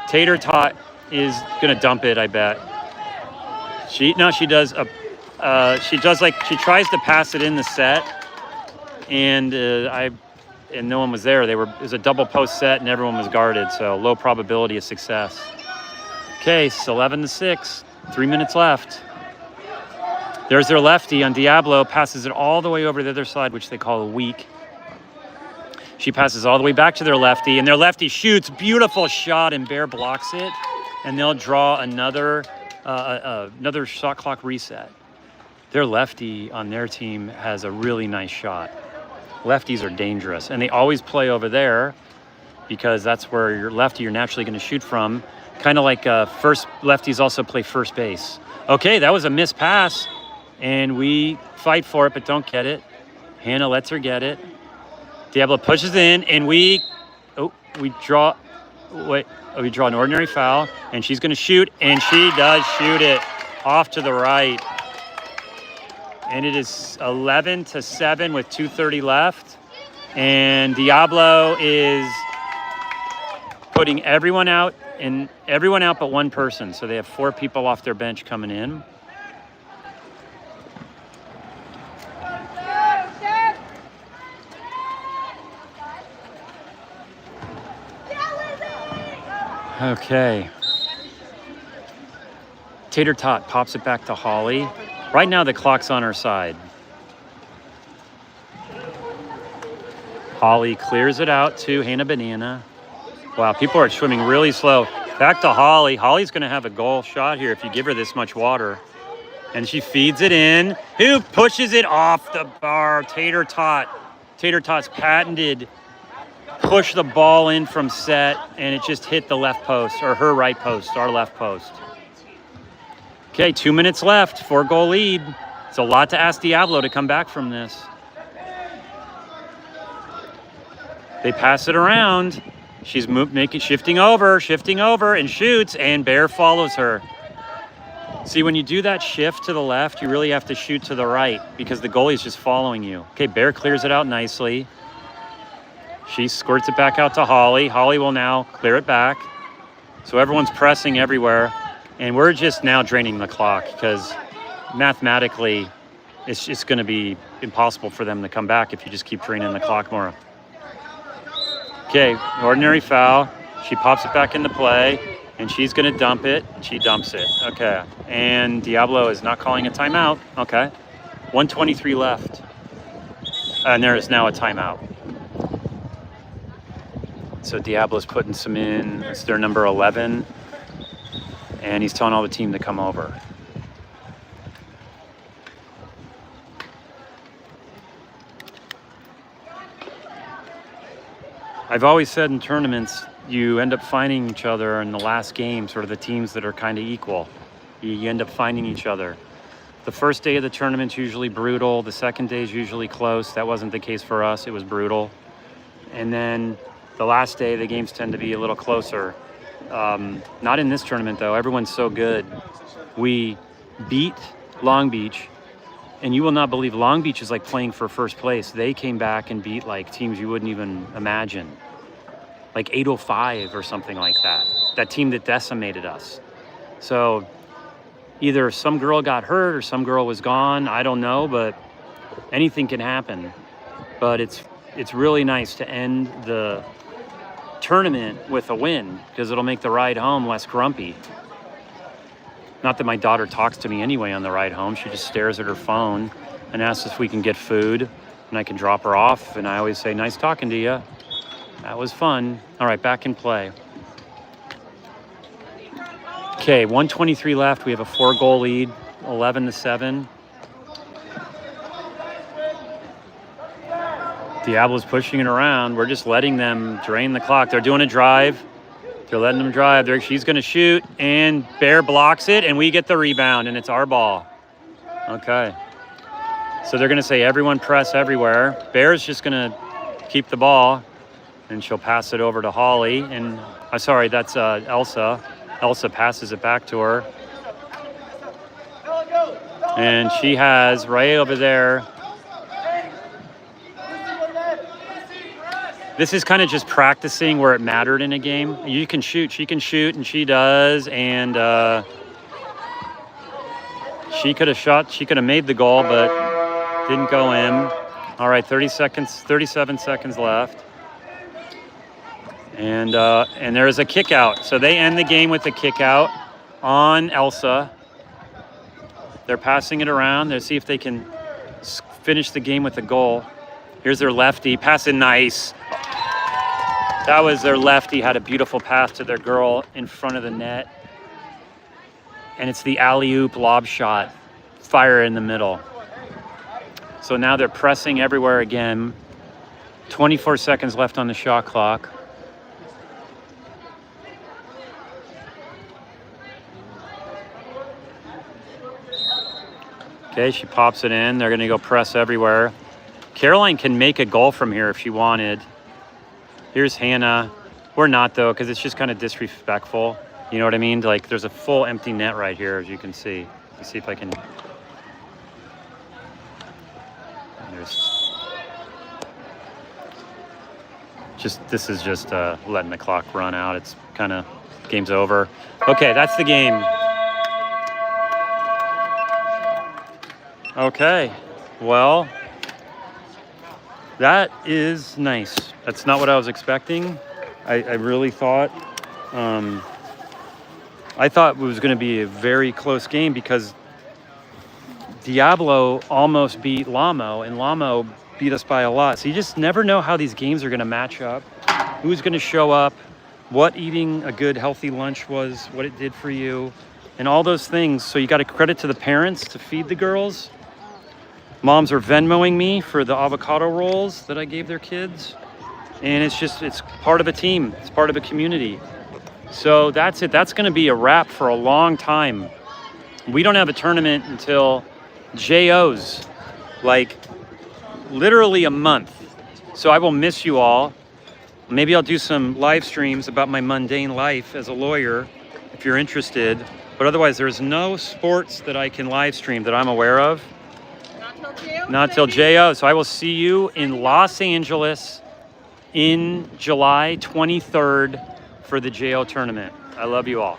Speaker 1: Tater Tot is gonna dump it, I bet. She tries to pass it in the set, and no one was there. It was a double post set, and everyone was guarded, so low probability of success. Okay, it's 11-6, 3 minutes left. There's their lefty on Diablo, passes it all the way over to the other side, which they call a weak. She passes all the way back to their lefty, and their lefty shoots, beautiful shot, and Bear blocks it, and they'll draw another shot clock reset. Their lefty on their team has a really nice shot. Lefties are dangerous, and they always play over there because that's where your lefty you're naturally going to shoot from. Kind of like first lefties also play first base. Okay, that was a missed pass, and we fight for it but don't get it. Hannah lets her get it. Diablo pushes in, and we draw an ordinary foul, and she's going to shoot, and she does shoot it off to the right. And it is 11-7 with 2:30 left. And Diablo is putting everyone out but one person. So they have 4 people off their bench coming in. Okay. Tater Tot pops it back to Holly. Right now, the clock's on her side. Holly clears it out to Hannah Banana. Wow, people are swimming really slow. Back to Holly. Holly's going to have a goal shot here if you give her this much water. And she feeds it in. Who pushes it off the bar? Tater Tot. Tater Tot's patented push the ball in from set, and it just hit the left post, or her right post, our left post. Okay, 2 minutes left, 4-goal lead. It's a lot to ask Diablo to come back from this. They pass it around. She's shifting over, and shoots, and Bear follows her. See, when you do that shift to the left, you really have to shoot to the right because the goalie is just following you. Okay, Bear clears it out nicely. She squirts it back out to Holly. Holly will now clear it back. So everyone's pressing everywhere. And we're just now draining the clock because mathematically it's just going to be impossible for them to come back if you just keep draining the clock more. Okay, ordinary foul. She pops it back into play, and she's going to dump it. She dumps it. Okay, and Diablo is not calling a timeout. Okay, 1:23 left. And there is now a timeout. So Diablo's putting some in. It's their number 11. And he's telling all the team to come over. I've always said in tournaments, you end up finding each other in the last game, sort of the teams that are kind of equal. You end up finding each other. The first day of the tournament's usually brutal. The second day is usually close. That wasn't the case for us. It was brutal. And then the last day, the games tend to be a little closer. Not in this tournament, though. Everyone's so good. We beat Long Beach, and you will not believe Long Beach is like playing for first place. They came back and beat like teams you wouldn't even imagine, like 805 or something like that. That team that decimated us. So either some girl got hurt or some girl was gone. I don't know, but anything can happen. But it's really nice to end the tournament with a win because it'll make the ride home less grumpy. Not that my daughter talks to me anyway on the ride home. She just stares at her phone and asks if we can get food, and I can drop her off. And I always say, nice talking to you. That was fun. All right, back in play. Okay, 1:23 left. We have a 4-goal lead, 11-7. Diablo's pushing it around. We're just letting them drain the clock. They're doing a drive. They're letting them drive. She's going to shoot, and Bear blocks it, and we get the rebound, and it's our ball. Okay. So they're going to say everyone press everywhere. Bear's just going to keep the ball, and she'll pass it over to Holly. And sorry, that's Elsa. Elsa passes it back to her. And she has right over there. This is kind of just practicing where it mattered in a game. You can shoot, she can shoot, and she does. And she could have shot, she could have made the goal, but didn't go in. All right, 37 seconds left. And there's a kick out. So they end the game with a kick out on Elsa. They're passing it around. They'll see if they can finish the game with a goal. Here's their lefty. Pass it nice. That was their lefty. Had a beautiful pass to their girl in front of the net. And it's the alley-oop lob shot. Fire in the middle. So now they're pressing everywhere again. 24 seconds left on the shot clock. Okay, she pops it in. They're going to go press everywhere. Caroline can make a goal from here if she wanted. Here's Hannah. We're not, though, because it's just kind of disrespectful. You know what I mean? Like, there's a full empty net right here, as you can see. Let's see if I can... This is just letting the clock run out. It's kind of... Game's over. Okay, that's the game. Okay, well, that is nice. That's not what I was expecting. I really thought, I thought it was going to be a very close game because Diablo almost beat Lamo, and Lamo beat us by a lot. So you just never know how these games are going to match up, who's going to show up, what eating a good healthy lunch was, what it did for you, and all those things. So you got to credit to the parents to feed the girls. Moms are Venmoing me for the avocado rolls that I gave their kids. And it's part of a team. It's part of a community. So that's it. That's going to be a wrap for a long time. We don't have a tournament until JO's, like literally a month. So I will miss you all. Maybe I'll do some live streams about my mundane life as a lawyer if you're interested. But otherwise, there's no sports that I can live stream that I'm aware of. Not till JO. So I will see you in Los Angeles in July 23rd for the JO tournament. I love you all.